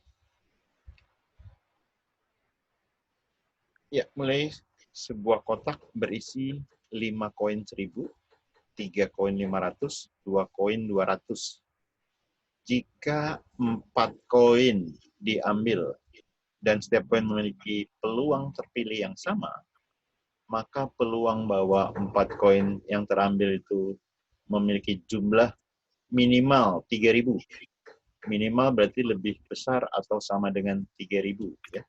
Ya, mulai sebuah kotak berisi 5 koin 1000, 3 koin 500, 2 koin 200. Jika 4 koin diambil dan setiap koin memiliki peluang terpilih yang sama, maka peluang bahwa 4 koin yang terambil itu memiliki jumlah minimal 3000. Minimal berarti lebih besar atau sama dengan 3000 ya.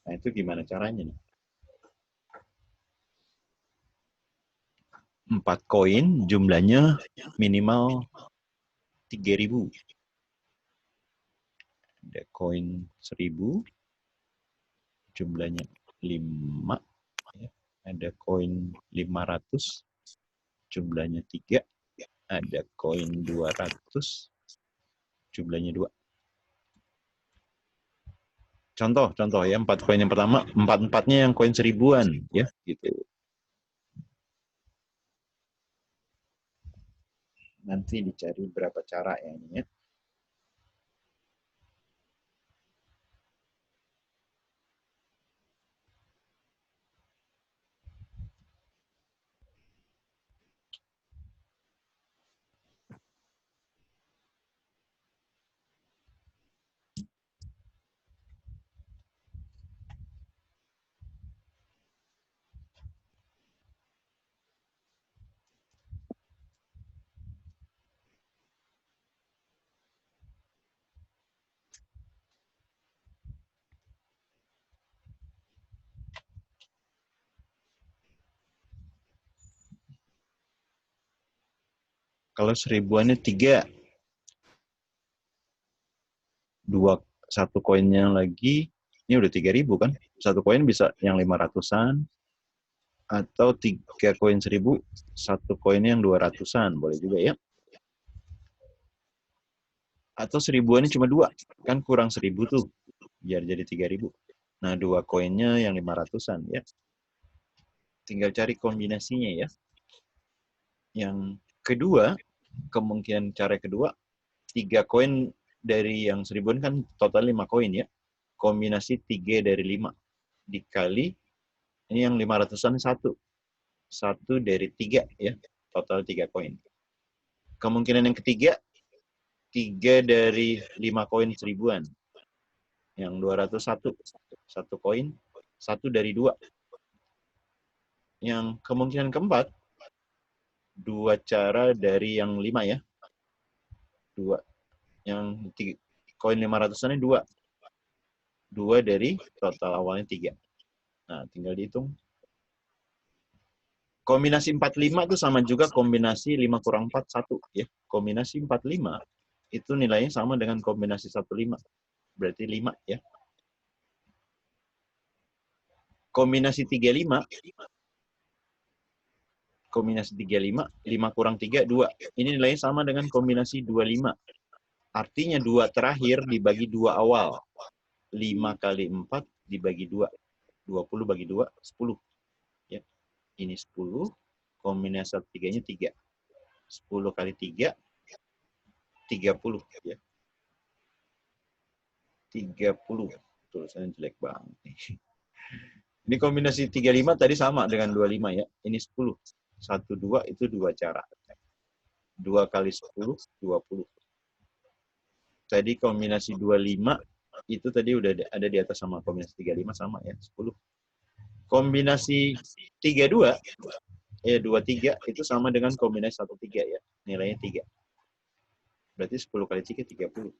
Nah, itu gimana caranya nih? 4 koin jumlahnya minimal 3000. Ada koin 1000 jumlahnya 5 ya. Ada koin 500 jumlahnya 3. Ada koin 200 jumlahnya 2. Contoh ya, 4 koin yang pertama, 4-4-nya yang koin 1000-an ya, gitu. Nanti dicari berapa cara ya ini ya. Kalau 1000-annya 3, 1 koinnya lagi, ini udah 3000 kan? 1 koin bisa yang 500-an, atau 3 koin 1000, 1 koinnya yang 200-an, boleh juga ya. Atau 1000-annya cuma 2, kan kurang 1000 tuh, biar jadi 3000. Nah, 2 koinnya yang 500-an ya. Tinggal cari kombinasinya ya. Yang kedua, kemungkinan cara kedua, 3 koin dari yang 1000-an kan total 5 koin ya. Kombinasi 3 dari 5 dikali, ini yang 500-an 1. 1 dari 3 ya, total 3 koin. Kemungkinan yang ketiga, 3 dari 5 koin 1000-an. Yang 201, 1 koin, 1 dari 2. Yang kemungkinan keempat, 2 cara dari yang 5 ya. 2. Yang koin 500-annya 2. 2 dari total awalnya 3. Nah, tinggal dihitung. Kombinasi 45 itu sama juga kombinasi 5 kurang 4, 1. Ya. Kombinasi 45 itu nilainya sama dengan kombinasi 15. Berarti 5 ya. Kombinasi 35, 5 kurang 3, 2. Ini nilainya sama dengan kombinasi 25. Artinya 2 terakhir dibagi 2 awal. 5 kali 4 dibagi 2. 20 bagi 2, 10. Ya. Ini 10. Kombinasi 3-nya 3. 10 kali 3, 30. Ya. 30. Tulisannya jelek banget. Ini kombinasi 35 tadi sama dengan 25 ya. Ini 10. 1, 2 itu 2 cara. 2 kali 10, 20. Tadi kombinasi 25 itu tadi udah ada di atas sama kombinasi 35 sama ya, 10. Kombinasi 32, 23 itu sama dengan kombinasi 13 ya, nilainya 3. Berarti 10 kali 3, 30.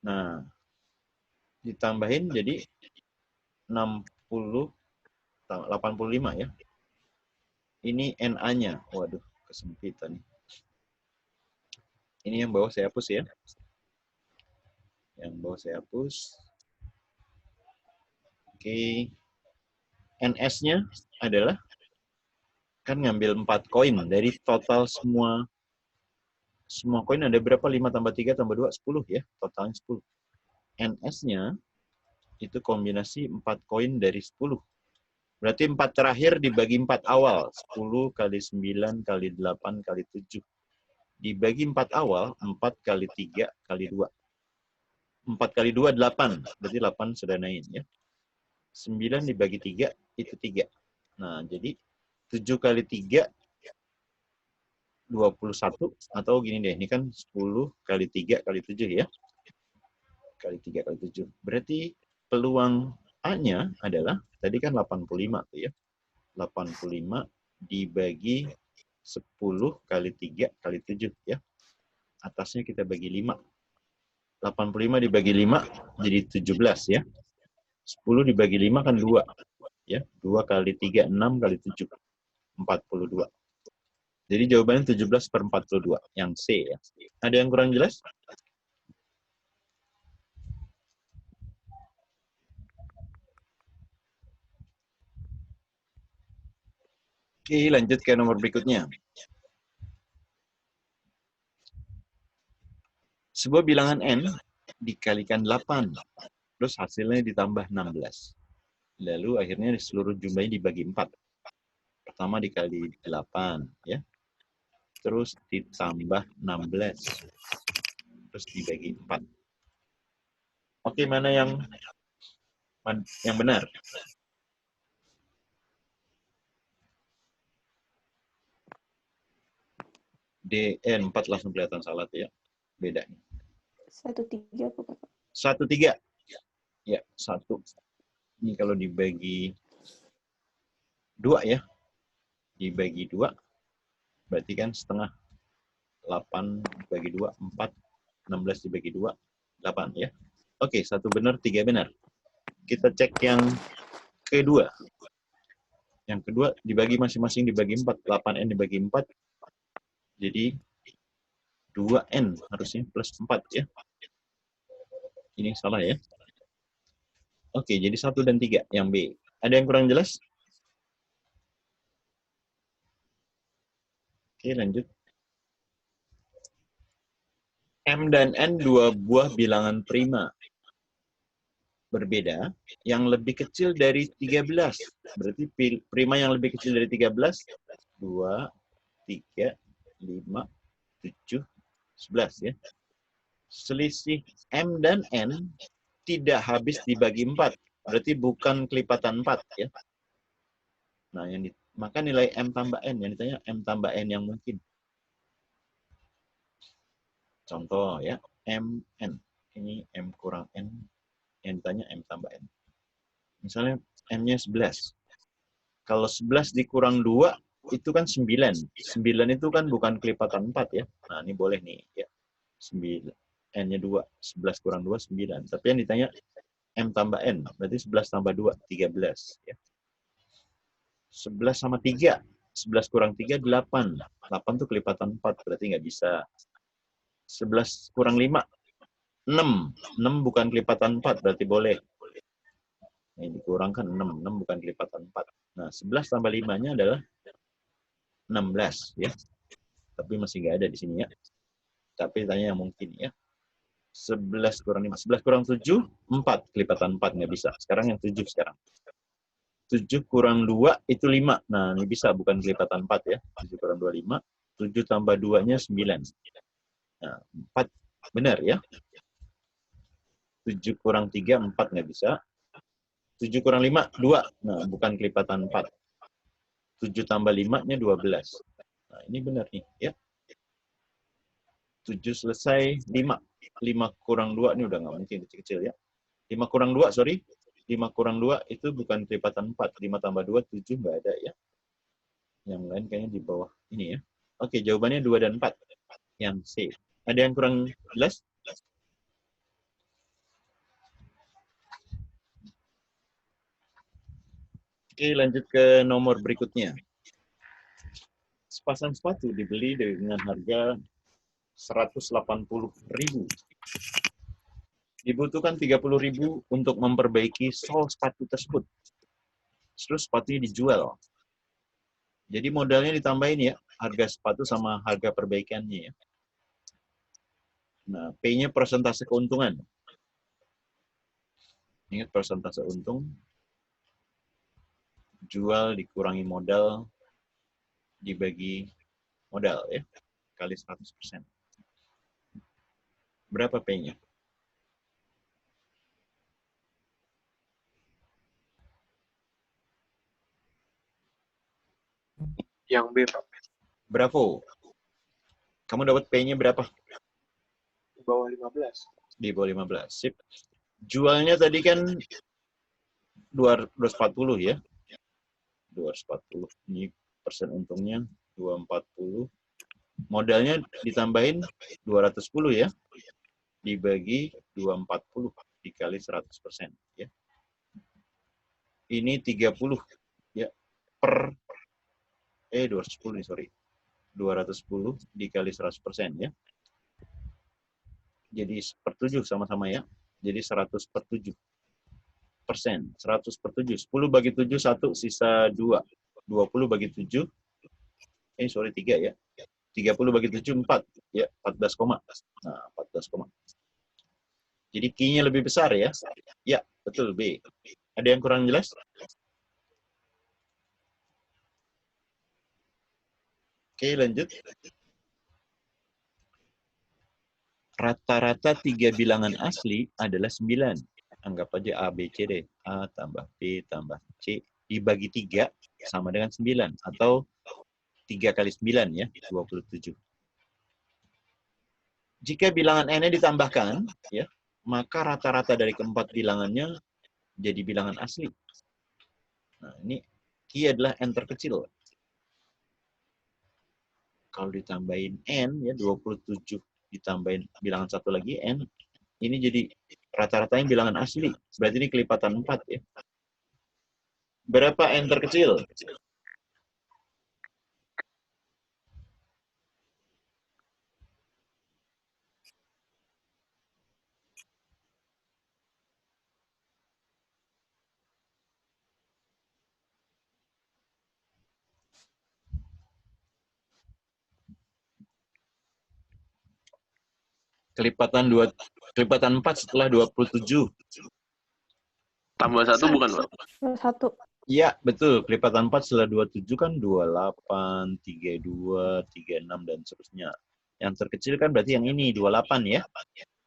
Nah, ditambahin jadi 60, 85 ya. Ini NA-nya. Waduh, kesempitan nih. Ini yang bawah saya hapus ya. Yang bawah saya hapus. Oke. NS-nya adalah kan ngambil 4 koin dari total semua koin ada berapa? 5 tambah 3 tambah 2, 10 ya. Totalnya 10. NS-nya itu kombinasi 4 koin dari 10. Berarti 4 terakhir dibagi 4 awal. 10 kali 9 kali 8 kali 7. Dibagi 4 awal, 4 kali 3 kali 2. 4 kali 2, 8. Berarti 8 sedanain ya. 9 dibagi 3, itu 3. Nah, jadi 7 kali 3, 21. Atau gini deh, ini kan 10 kali 3 kali 7 ya. Kali 3 kali 7. Berarti peluang A-nya adalah, tadi kan 85 tuh ya. 85 dibagi 10 kali 3 kali 7 ya. Atasnya kita bagi 5. 85 dibagi 5 jadi 17 ya. 10 dibagi 5 kan 2. Ya, 2 kali 3, 6 kali 7. 42. Jadi jawabannya 17/42. Yang C ya. Ada yang kurang jelas? Oke, lanjut ke nomor berikutnya. Sebuah bilangan N dikalikan 8. Terus hasilnya ditambah 16. Lalu akhirnya seluruh jumlahnya dibagi 4. Pertama dikali 8. Ya. Terus ditambah 16. Terus dibagi 4. Oke, mana yang benar? DN 4 langsung kelihatan salah tuh ya. Beda. 1/3 apa, Kakak? 1/3. Ya, 1. Ini kalau dibagi 2 ya. Dibagi 2. Berarti kan setengah. 8 dibagi 2, 4. 16 dibagi 2, 8 ya. Oke, 1 benar, 3 benar. Kita cek yang kedua. Yang kedua dibagi masing-masing dibagi 4. 8N dibagi 4. Jadi 2N harusnya plus 4 ya. Ini salah ya. Oke, jadi 1 dan 3 yang B. Ada yang kurang jelas? Oke, lanjut. M dan N dua buah bilangan prima. Berbeda, yang lebih kecil dari 13. Berarti prima yang lebih kecil dari 13, 2, 3, 5, 7, 11 ya. Selisih M dan N tidak habis dibagi 4. Berarti bukan kelipatan 4 ya. Nah, maka nilai M tambah N, yang ditanya M tambah N yang mungkin. Contoh ya, M, N. Ini M kurang N, yang ditanya M tambah N. Misalnya M-nya 11. Kalau 11 dikurang 2, itu kan 9. 9 itu kan bukan kelipatan 4 ya. Nah, ini boleh nih ya. 9. N-nya 2. 11 kurang 2, 9. Tapi yang ditanya M tambah N. Berarti 11 tambah 2, 13. Ya. 11 sama 3. 11 kurang 3, 8. 8 tuh kelipatan 4, berarti nggak bisa. 11 kurang 5, 6. 6 bukan kelipatan 4, berarti boleh. Ini dikurangkan 6. 6 bukan kelipatan 4. Nah, 11 tambah 5-nya adalah 16, ya. Tapi masih nggak ada di sini, ya. Tapi tanya yang mungkin, ya. 11 kurang 5. 11 kurang 7, 4. Kelipatan 4, nggak bisa. Sekarang yang 7 sekarang. 7 kurang 2 itu 5. Nah, ini bisa, bukan kelipatan 4 ya. 7 kurang 2, 5. 7 tambah 2-nya 9. Nah, 4 benar ya. 7 kurang 3, 4 nggak bisa. 7 kurang 5, 2. Nah, bukan kelipatan 4. 7 tambah 5-nya 12. Nah, ini benar nih ya. 7 selesai, 5. 5 kurang 2, ini udah nggak mungkin kecil-kecil ya. 5 kurang 2, sorry. 5 kurang 2 itu bukan kelipatan 4. 5 tambah 2, 7 nggak ada ya. Yang lain kayaknya di bawah ini ya. Oke, jawabannya 2 dan 4. Yang C. Ada yang kurang jelas? Oke, lanjut ke nomor berikutnya. Sepasang sepatu dibeli dengan harga 180.000. Dibutuhkan 30.000 untuk memperbaiki sol sepatu tersebut. Terus sepatunya dijual. Jadi modalnya ditambahin ya, harga sepatu sama harga perbaikannya ya. Nah, P-nya persentase keuntungan. Ingat persentase untung. Jual dikurangi modal dibagi modal ya, kali 100%. Berapa P-nya? Yang B, Pak. Bravo. Kamu dapat P-nya berapa? Di bawah 15. Di bawah 15. Sip. Jualnya tadi kan 240 ya. 240. Ini persen untungnya 240. Modalnya ditambahin 210 ya. Dibagi 240 dikali 100% ya. Ini 30 ya per 210 nih, sorry. 210 dikali 100% ya. Jadi per 7 sama-sama ya. Jadi 100 per 7 persen. 100 per 7. 10 bagi 7, 1, sisa 2. 20 bagi 7. Sorry, 3 ya. 30 bagi 7, 4. Ya, 14 koma. Nah, 14 koma. Jadi Q-nya lebih besar ya. Ya, betul B. Ada yang kurang jelas? Oke, lanjut. Rata-rata 3 bilangan asli adalah 9. Anggap aja A, B, C deh. A tambah B tambah C dibagi 3 sama dengan 9. Atau 3 kali 9 ya, 27. Jika bilangan N-nya ditambahkan, ya, maka rata-rata dari keempat bilangannya jadi bilangan asli. Nah, ini Q adalah N terkecil. Kalau ditambahin N, ya 27 ditambahin bilangan satu lagi, N, ini jadi rata-ratanya bilangan asli. Berarti ini kelipatan 4 ya. Berapa N terkecil? Kelipatan 4 setelah 27. Tambah 1 bukan, Pak? Satu. Iya, betul. Kelipatan 4 setelah 27 kan 28, 32, 36, dan seterusnya. Yang terkecil kan berarti yang ini, 28 ya.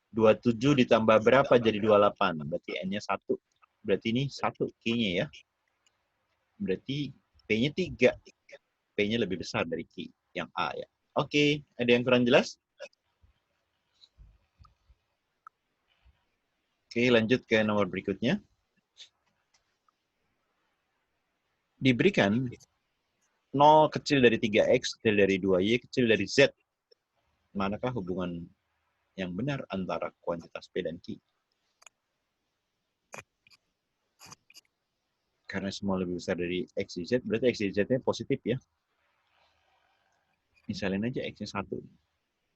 27 ditambah berapa jadi 28? Berarti N-nya 1. Berarti ini 1 Q-nya ya. Berarti P-nya 3. P-nya lebih besar dari Q, yang A ya. Oke, ada yang kurang jelas? Oke, lanjut ke nomor berikutnya. Diberikan 0 kecil dari 3X, kecil dari 2Y, kecil dari Z. Manakah hubungan yang benar antara kuantitas P dan Q? Karena semua lebih besar dari X, Y, Z, berarti X, Y, Z-nya positif ya. Misalnya aja X-nya 1.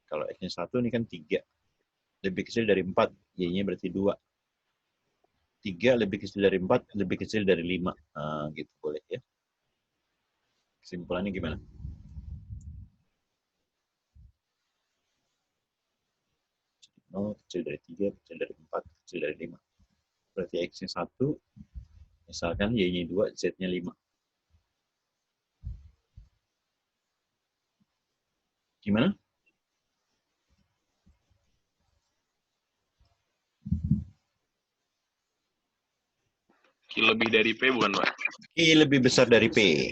Kalau X-nya 1 ini kan 3. Lebih kecil dari 4, Y-nya berarti 2. 3 lebih kecil dari 4, lebih kecil dari 5. Nah, gitu boleh ya. Kesimpulannya gimana? Oh, kecil dari 3, kecil dari 4, kecil dari 5. Berarti X-nya 1, misalkan Y-nya 2, Z-nya 5. Gimana? Q lebih dari P bukan, Pak? I lebih besar dari P.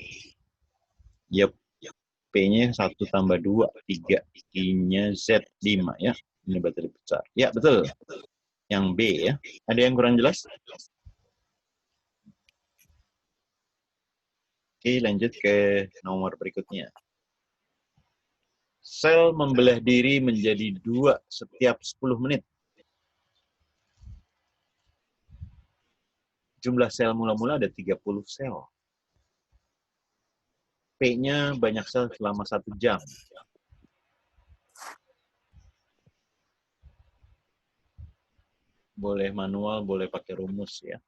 Yep. P-nya 1 tambah 2, 3. I-nya Z, 5 ya. Ini berarti lebih besar. Ya, betul. Yang B ya. Ada yang kurang jelas? Oke, lanjut ke nomor berikutnya. Sel membelah diri menjadi 2 setiap 10 menit. Jumlah sel mula-mula ada 30 sel. P-nya banyak sel selama 1 jam. Boleh manual, boleh pakai rumus ya.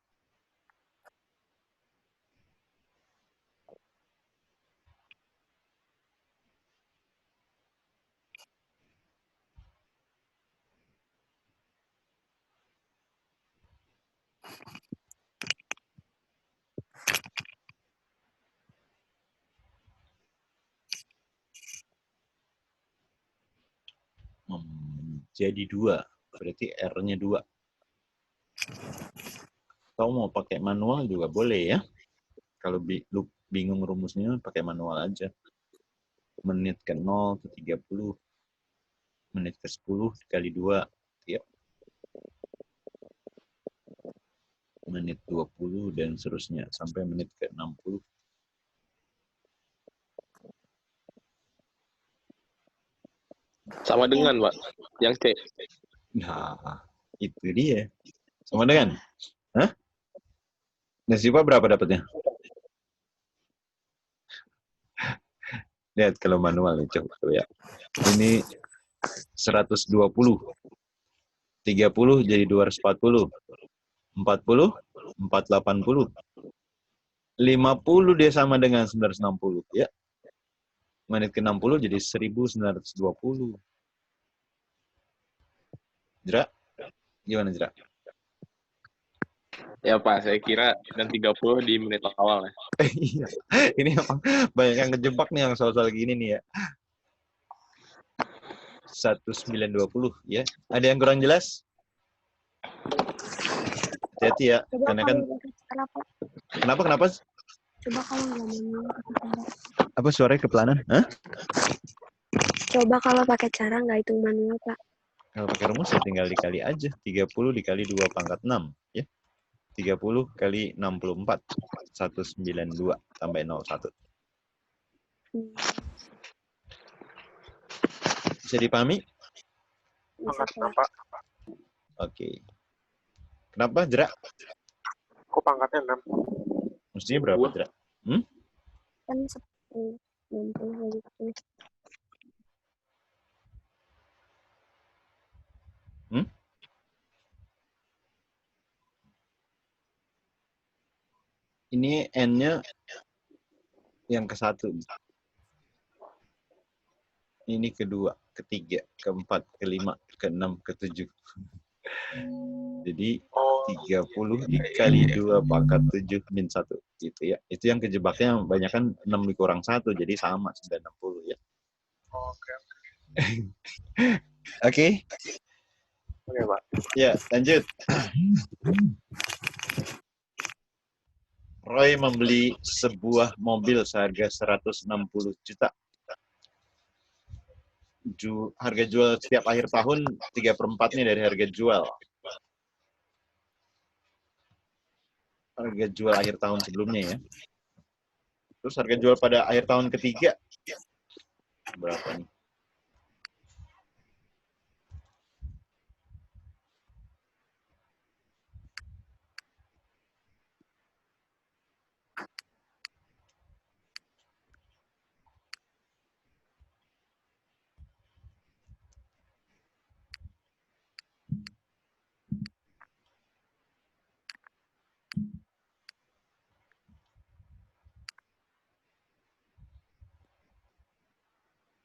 Jadi 2. Berarti R-nya 2. Kalau mau pakai manual juga boleh ya. Kalau lu bingung rumusnya, pakai manual aja. Menit ke 0 ke 30. Menit ke 10 dikali 2. Ya. Menit 20 dan seterusnya. Sampai menit ke 60. Sama dengan, Pak. Yang C. Nah, itu dia. Sama dengan? Hah? Nasiba berapa dapatnya? Lihat kalau manual nih, coba ya. Ini 120. 30 jadi 240. 40, 480. 50 dia sama dengan 960. Ya. Menit ke 60 jadi 1920. Jera? Gimana, Jera? Ya, Pak. Saya kira dan 30 di menit awal ya. Iya. Ini emang banyak yang kejebak nih yang soal-soal gini nih ya. 1920 ya. Ada yang kurang jelas? Hati-hati ya. Coba Karena kan kalau pakai cara, Pak. kenapa? Coba kalau nggak manual pakai cara. Apa suaranya kepelanan? Hah? Coba kalau pakai cara nggak hitung manual, Pak. Kalau pakai rumus ya tinggal dikali aja. 30 dikali 2 pangkat 6 ya. 30 kali 64. 192 tambah 01. Bisa dipahami? Bisa, Pangkat Pak. 6, Pak. Oke. Kenapa, Jera? Kok pangkatnya 6? Mestinya berapa, Jera? Kan 10, 60 gitu. Ini N-nya yang ke-1. Ini kedua, ketiga, keempat, kelima, keenam, ketujuh. Jadi 30 dikali 2 pangkat 7 min 1. Gitu ya. Itu yang kejebaknya banyak kan 6 dikurang 1, jadi sama 960 ya. Oke. Oke. Oke, Pak. Ya, lanjut. Roy membeli sebuah mobil seharga 160 juta. Harga jual setiap akhir tahun 3/4-nya dari harga jual. Harga jual akhir tahun sebelumnya ya. Terus harga jual pada akhir tahun ketiga berapa nih?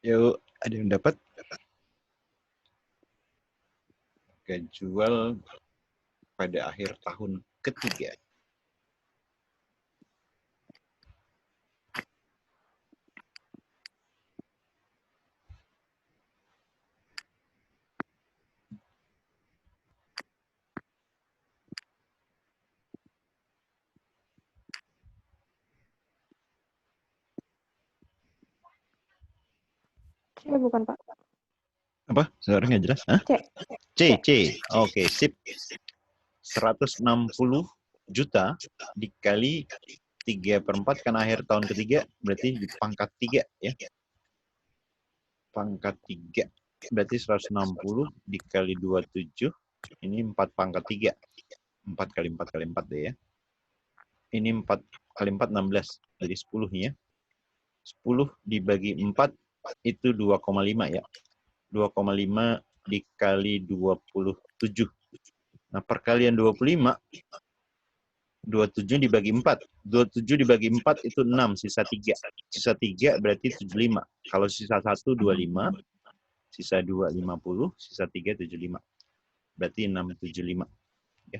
Yuk, ada yang dapat? Harga jual pada akhir tahun ketiga. C bukan, Pak. Apa? Suara nggak jelas? Hah? C. C. Oke, sip. 160 juta dikali 3/4 kan akhir tahun ketiga, berarti di pangkat 3 ya. Pangkat 3. Berarti 160 dikali 27, ini 4 pangkat 3. 4 kali 4 kali 4 deh ya. Ini 4 kali 4, 16. Jadi 10 nih ya. 10 dibagi 4 itu 2,5 ya. 2,5 dikali 27. Nah, perkalian 25, 27 dibagi 4. 27 dibagi 4 itu 6, sisa 3. Sisa 3 berarti 75. Kalau sisa 1, 25. Sisa 2, 50. Sisa 3, 75. Berarti 675. Ya.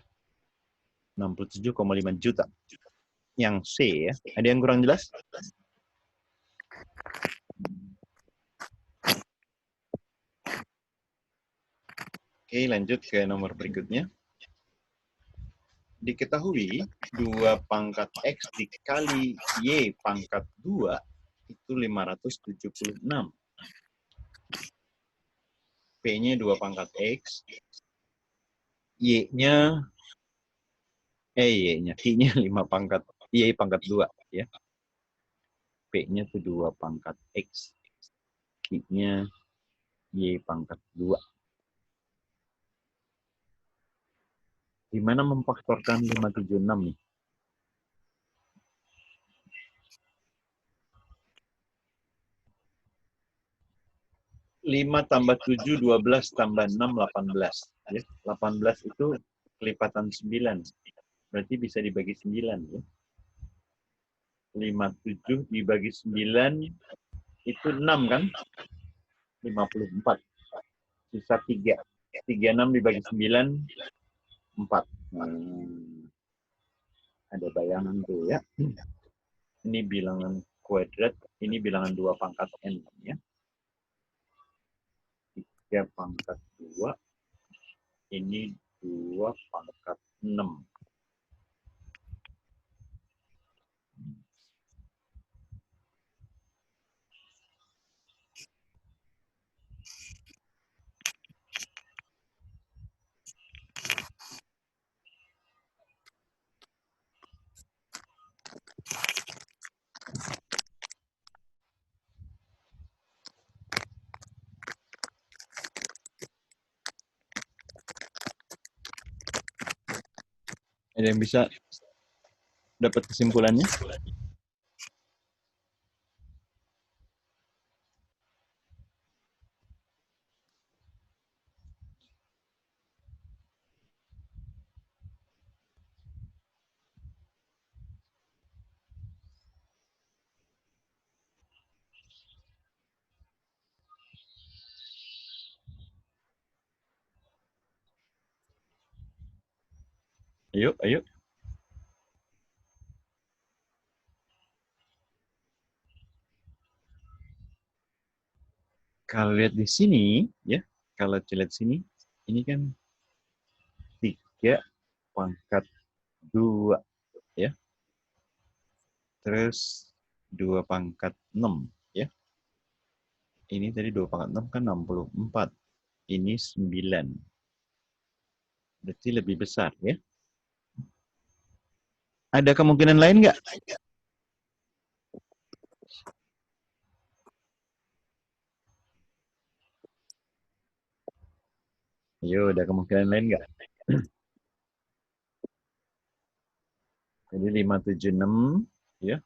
67,5 juta. Yang C ya. Ada yang kurang jelas? Oke, lanjut ke nomor berikutnya. Diketahui 2 pangkat X dikali Y pangkat 2 itu 576. P-nya 2 pangkat X. Y-nya Y-nya 5 pangkat Y pangkat 2 ya. P-nya itu 2 pangkat X. Q-nya Y pangkat 2. Gimana memfaktorkan 576 nih? Lima tambah 7, 12 tambah 6, 18. Ya. 18 itu kelipatan 9. Berarti bisa dibagi 9. Ya. 57 dibagi 9 itu 6 kan? 54. Sisa 3. 36 dibagi 9, 4. Ada bayangan tuh ya. Ini bilangan kuadrat, ini bilangan 2 pangkat n ya. 3 pangkat 2, ini 2 pangkat 6. Ada yang bisa dapat kesimpulannya? Ayo, ayo. Kalau lihat di sini, ya, kalau lihat sini, ini kan 3 pangkat 2, ya. Terus 2 pangkat 6, ya. Ini tadi 2 pangkat 6 kan 64. Ini 9. Berarti lebih besar, ya. Ada kemungkinan lain nggak? Ayo, ada kemungkinan lain nggak? Jadi 576, ya.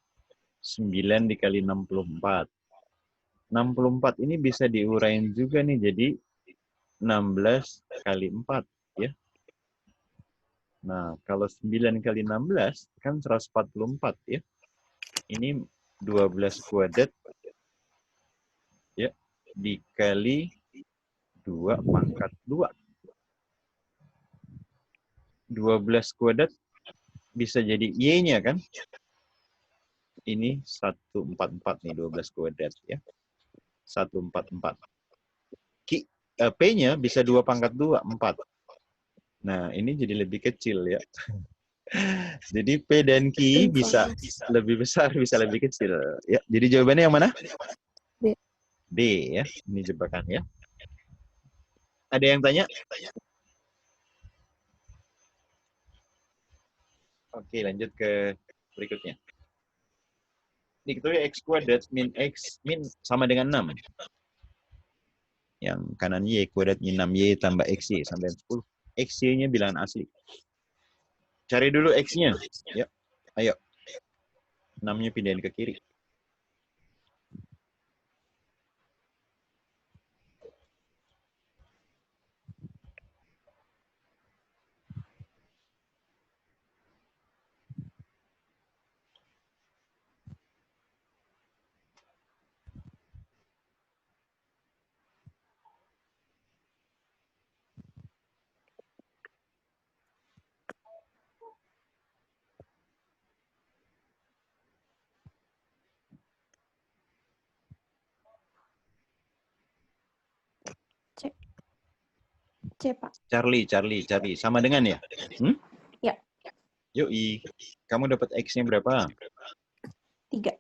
9 dikali 64. 64 ini bisa diuraiin juga nih, jadi 16 kali 4, ya. Nah, kalau 9 kali 16 kan 144, ya. Ini 12 kuadrat, ya. dikali 2 pangkat 2. 12 kuadrat bisa jadi Y-nya kan? Ini 144 nih, 12 kuadrat ya. 144. P-nya bisa 2 pangkat 2, 4. Nah, ini jadi lebih kecil ya. Jadi P dan Q bisa lebih besar, bisa lebih kecil. Ya, jadi jawabannya yang mana? D. D ya. Ini jebakan ya. Ada yang tanya? Oke, lanjut ke berikutnya. Diketahui X kuadrat min X min sama dengan 6. Yang kanan Y kuadrat min 6Y tambah XY sampai 10. XY-nya bilangan asli. Cari dulu X-nya. Ya, ayo. 6-nya pindahin ke kiri. C, Pak. Charlie. Sama dengan ya? Ya. Yoi. Kamu dapat X-nya berapa? 3.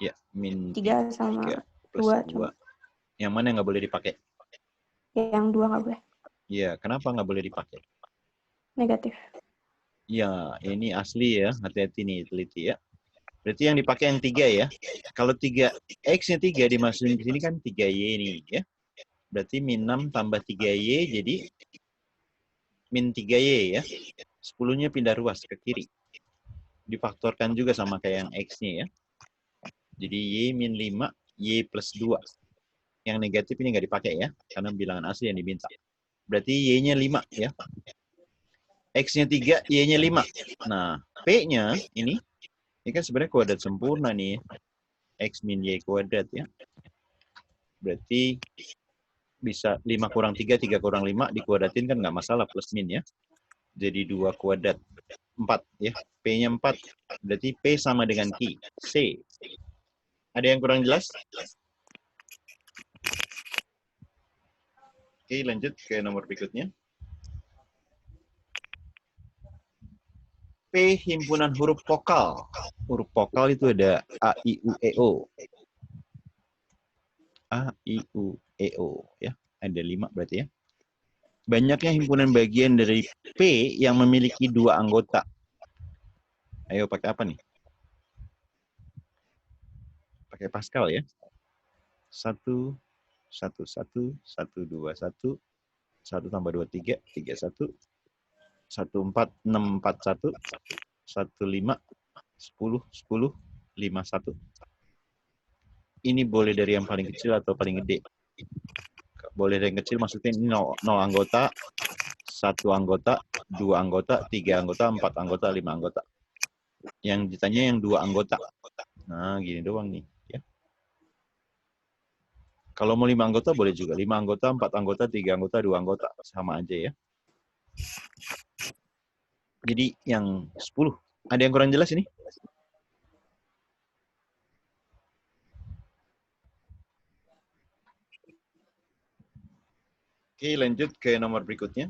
Ya, min 3 sama 3 plus 2 2. cuma. Yang mana nggak boleh dipakai? Yang 2 nggak boleh. Iya, kenapa nggak boleh dipakai? Negatif. Ya, ini asli ya. Hati-hati nih, teliti ya. Berarti yang dipakai yang 3 ya. Kalau 3, X-nya 3 dimasukin ke sini kan 3Y nih ya. Berarti min 6 tambah 3Y jadi min 3Y ya. 10-nya pindah ruas ke kiri. Difaktorkan juga sama kayak yang X-nya ya. Jadi Y min 5, Y plus 2. Yang negatif ini nggak dipakai ya. Karena bilangan asli yang diminta. Berarti Y-nya 5 ya. X-nya 3, Y-nya 5. Nah, P-nya ini kan sebenarnya kuadrat sempurna nih. X min Y kuadrat ya. Berarti bisa 5 kurang 3, 3 kurang 5 dikuadratin kan nggak masalah plus min ya. Jadi 2 kuadrat 4 ya. P-nya 4. Berarti P sama dengan Q. C. Ada yang kurang jelas? Oke, lanjut ke nomor berikutnya. P himpunan huruf vokal. Huruf vokal itu ada A, I, U, E, O. A, I, U, E, O. Ya, ada 5 berarti ya. Banyaknya himpunan bagian dari P yang memiliki 2 anggota. Ayo pakai apa nih? Pakai Pascal ya. 1, 1, 1, 1, 2, 1. 1 tambah 2, 3, 3, 1. 1, 4, 6, 4, 1. 1, 5, 10, 10, 5, 1. Ini boleh dari yang paling kecil atau paling gede. Boleh dari yang kecil maksudnya ini 0 anggota, 1 anggota, 2 anggota, 3 anggota, 4 anggota, 5 anggota. Yang ditanya yang 2 anggota. Nah, gini doang nih. Ya. Kalau mau 5 anggota boleh juga. 5 anggota, 4 anggota, 3 anggota, 2 anggota. Sama aja ya. Jadi yang 10. Ada yang kurang jelas ini? Oke, lanjut ke nomor berikutnya.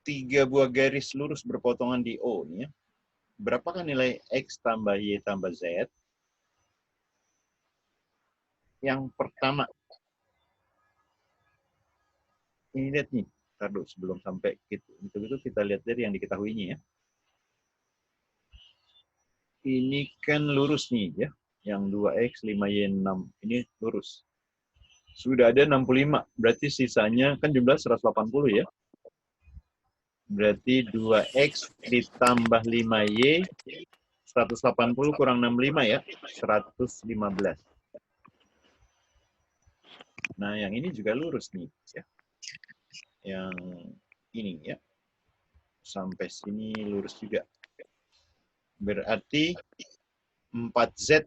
3 buah garis lurus berpotongan di O. Nih ya. Berapakah nilai X tambah Y tambah Z? Yang pertama. Ini lihat nih. Ntar dulu sebelum sampai itu kita lihat dari yang diketahuinya ya. Ini kan lurus nih ya. Yang 2X, 5Y, 6. Ini lurus. Sudah ada 65. Berarti sisanya kan jumlah 180 ya. Berarti 2X ditambah 5Y. 180 kurang 65 ya. 115. Nah, yang ini juga lurus nih ya. Yang ini ya. Sampai sini lurus juga. Berarti 4Z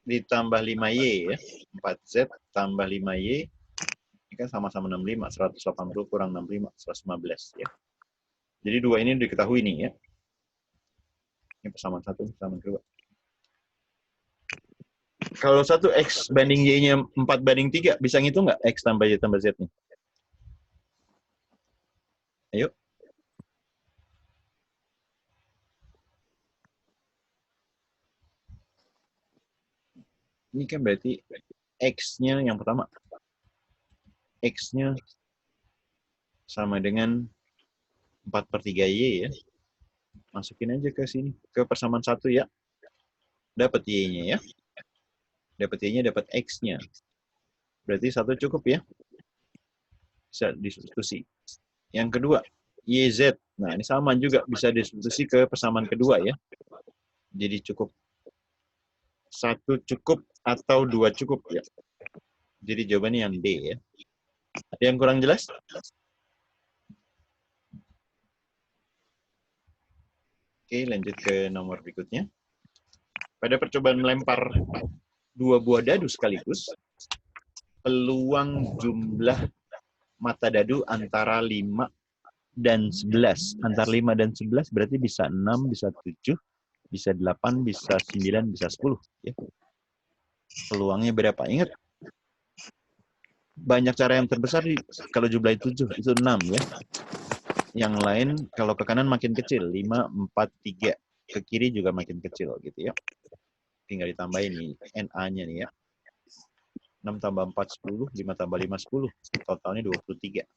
ditambah 5Y ya. 4Z tambah 5Y. Ini kan sama-sama 65. 180 kurang 65. 115 ya. Jadi dua ini diketahui nih ya. Ini persamaan satu, persamaan kedua. Kalau satu X banding Y-nya 4:3, bisa ngitung nggak X tambah Y tambah Z nih? Ayo. Ini kan berarti X-nya yang pertama. X-nya sama dengan 4/3Y ya. Masukin aja ke sini. Ke persamaan satu ya. Dapat Y-nya ya. Dapat Y-nya, dapat X-nya. Berarti satu cukup ya. Bisa disubstitusi. Yang kedua, YZ. Nah, ini sama juga. Bisa disubstitusi ke persamaan kedua ya. Jadi cukup. Satu cukup atau dua cukup ya. Jadi jawabannya yang D ya. Ada yang kurang jelas? Oke, lanjut ke nomor berikutnya. Pada percobaan melempar dua buah dadu sekaligus, peluang jumlah mata dadu antara 5 dan 11. Antara 5 dan 11 berarti bisa 6, bisa 7, bisa 8, bisa 9, bisa 10. Ya. Peluangnya berapa? Ingat, banyak cara yang terbesar kalau jumlahnya 7, itu 6 ya. Yang lain kalau ke kanan makin kecil, 5, 4, 3. Ke kiri juga makin kecil gitu ya. Tinggal ditambahin nih, NA-nya nih ya. 6 tambah 4, 10, 5 tambah 5, 10. Totalnya 23.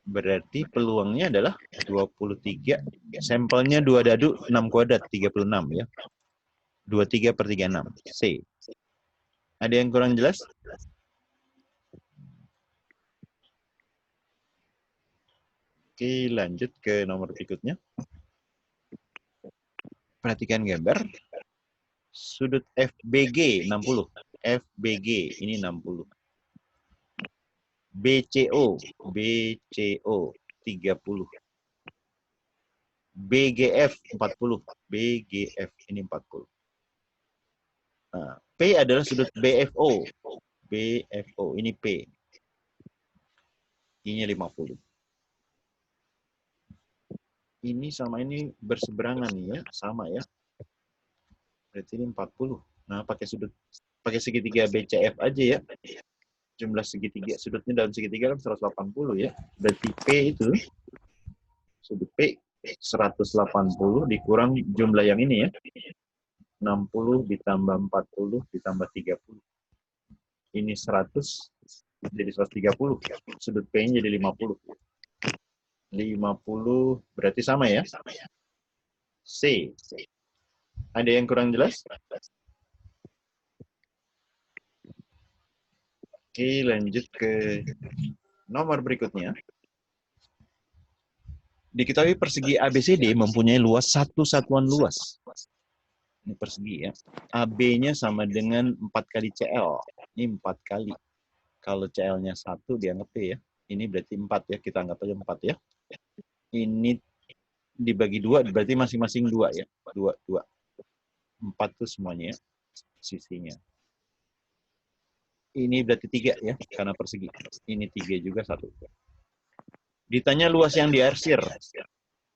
Berarti peluangnya adalah 23. Sampelnya 2 dadu, 6 kuadrat, 36 ya. 23/36. C. Ada yang kurang jelas? Oke, lanjut ke nomor berikutnya. Perhatikan gambar. Sudut FBG 60. FBG ini 60. BCO 30. BGF 40. BGF ini 40. Nah, P adalah sudut BFO. BFO ini P. Ini 50. Ini sama ini berseberangan ya, sama ya. Berarti ini 40. Nah, pakai segitiga BCF aja ya. Jumlah segitiga, sudutnya dalam segitiga kan 180 ya. Berarti P itu, sudut P 180 dikurang jumlah yang ini ya. 60 ditambah 40 ditambah 30. Ini 100 jadi 130. Sudut P-nya jadi 50. 50 berarti sama ya. C. Ada yang kurang jelas? Oke, lanjut ke nomor berikutnya. Diketahui persegi ABCD mempunyai luas satu satuan luas. Ini persegi ya. AB-nya sama dengan 4 kali CL. Ini 4 kali. Kalau CL-nya 1 dianggap P ya. Ini berarti 4 ya. Kita anggap aja 4 ya. Ini dibagi 2 berarti masing-masing 2 ya. 2, 2. 4 itu semuanya ya. Sisinya. Ini berarti 3 ya. Karena persegi. Ini 3 juga 1. Ditanya luas yang diarsir.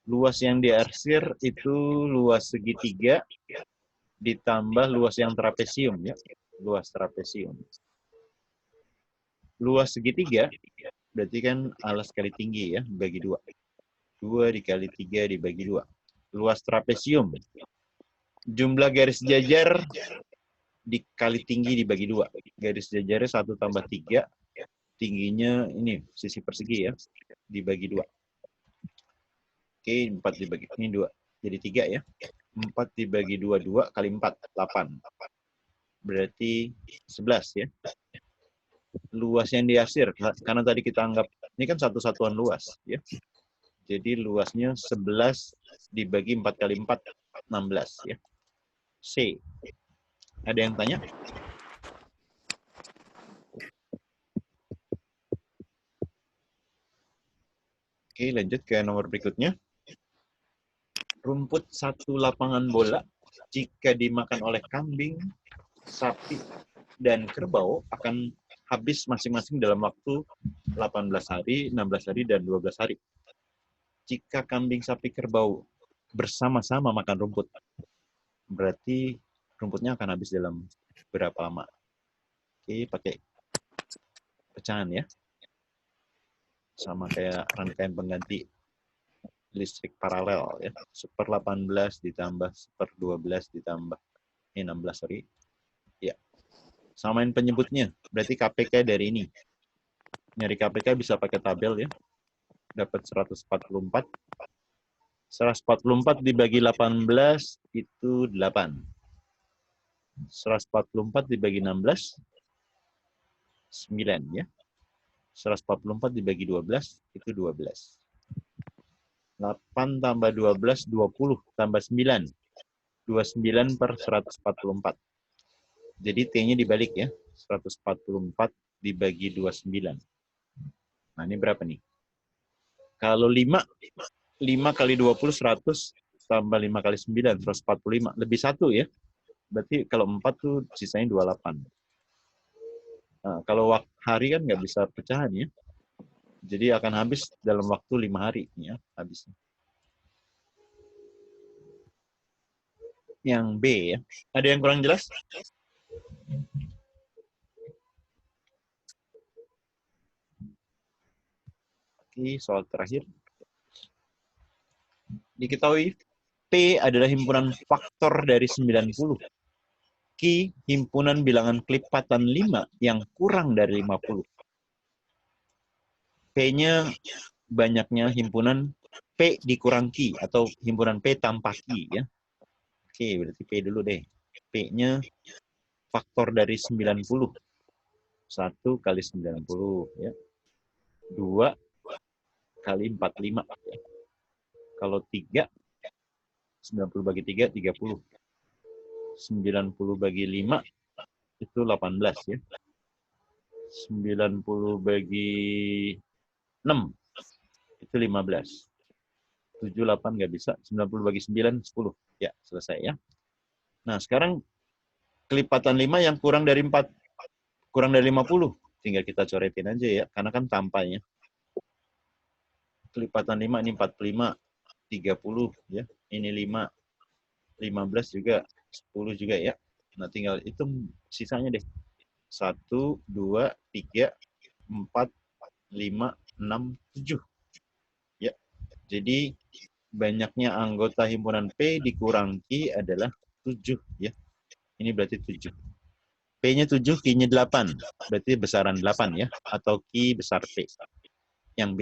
Luas yang diarsir itu luas segitiga ditambah luas yang trapesium ya. Luas trapesium. Luas segitiga berarti kan alas kali tinggi ya, bagi 2. 2 dikali 3 dibagi 2. Luas trapesium. Jumlah garis jajar dikali tinggi dibagi 2. Garis jajarnya 1 tambah 3. Tingginya ini sisi persegi ya, dibagi 2. Oke, 4 dibagi ini 2. Jadi 3 ya. 4 dibagi 2, 2 kali 4, 8. Berarti 11 ya. Luas yang diarsir, karena tadi kita anggap, ini kan satu satuan luas ya. Jadi luasnya 11 dibagi 4 kali 4, 16 ya. C. Ada yang tanya? Oke, lanjut ke nomor berikutnya. Rumput satu lapangan bola jika dimakan oleh kambing sapi dan kerbau akan habis masing-masing dalam waktu 18 hari, 16 hari, dan 12 hari. Jika kambing, sapi, kerbau bersama-sama makan rumput, berarti rumputnya akan habis dalam berapa lama? Oke, pakai pecahan ya. Sama kayak rangkaian pengganti listrik paralel ya. 1/18 ditambah 1/12 ditambah 16, sorry. Ya. Samain penyebutnya. Berarti KPK dari ini. Nyari KPK bisa pakai tabel ya. Dapat 144. 144 dibagi 18 itu 8. 144 dibagi 16 9 ya. 144 dibagi 12 itu 12. 8 tambah 12 20 tambah 9. 29/144. Jadi T-nya dibalik ya. 144 dibagi 29. Nah, ini berapa nih? Kalau 5 kali 20 100 tambah 5 kali 9 145. Lebih 1 ya. Berarti kalau 4 tuh sisanya 28. Nah, kalau hari kan nggak bisa pecahan ya. Jadi akan habis dalam waktu 5 hari ya habisnya. Yang B ya. Ada yang kurang jelas? Oke, soal terakhir. Diketahui P adalah himpunan faktor dari 90. Q himpunan bilangan kelipatan 5 yang kurang dari 50. P-nya banyaknya himpunan P dikurang Q atau himpunan P tanpa Q ya. Oke, berarti P dulu deh. P-nya faktor dari 90. 1 kali 90 ya. 2 kali 45 ya. Kalau 3 90 bagi 3 30. 90 bagi 5 itu 18 ya. 90 bagi 6 itu 15. 7, 8 nggak bisa. 90 bagi 9, 10. Ya, selesai ya. Nah, sekarang kelipatan 5 yang kurang dari 4. Kurang dari 50. Tinggal kita coretin aja ya, karena kan tampaknya. Kelipatan 5 ini 45, 30 ya. Ini 5, 15 juga, 10 juga ya. Nah, tinggal hitung sisanya deh. 1, 2, 3, 4, 5, 6, 7. Ya. Jadi banyaknya anggota himpunan P dikurang Q adalah 7 ya. Ini berarti 7. P-nya 7, Q-nya 8. Berarti besaran 8 ya atau Q besar P. Yang B.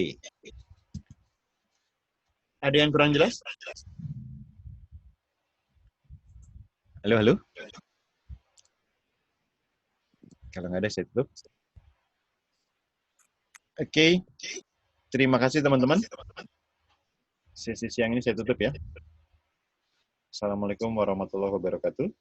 Ada yang kurang jelas? Halo, halo. Kalau nggak ada, saya tutup. Oke. Terima kasih, teman-teman. Sesi siang ini saya tutup ya. Assalamualaikum warahmatullahi wabarakatuh.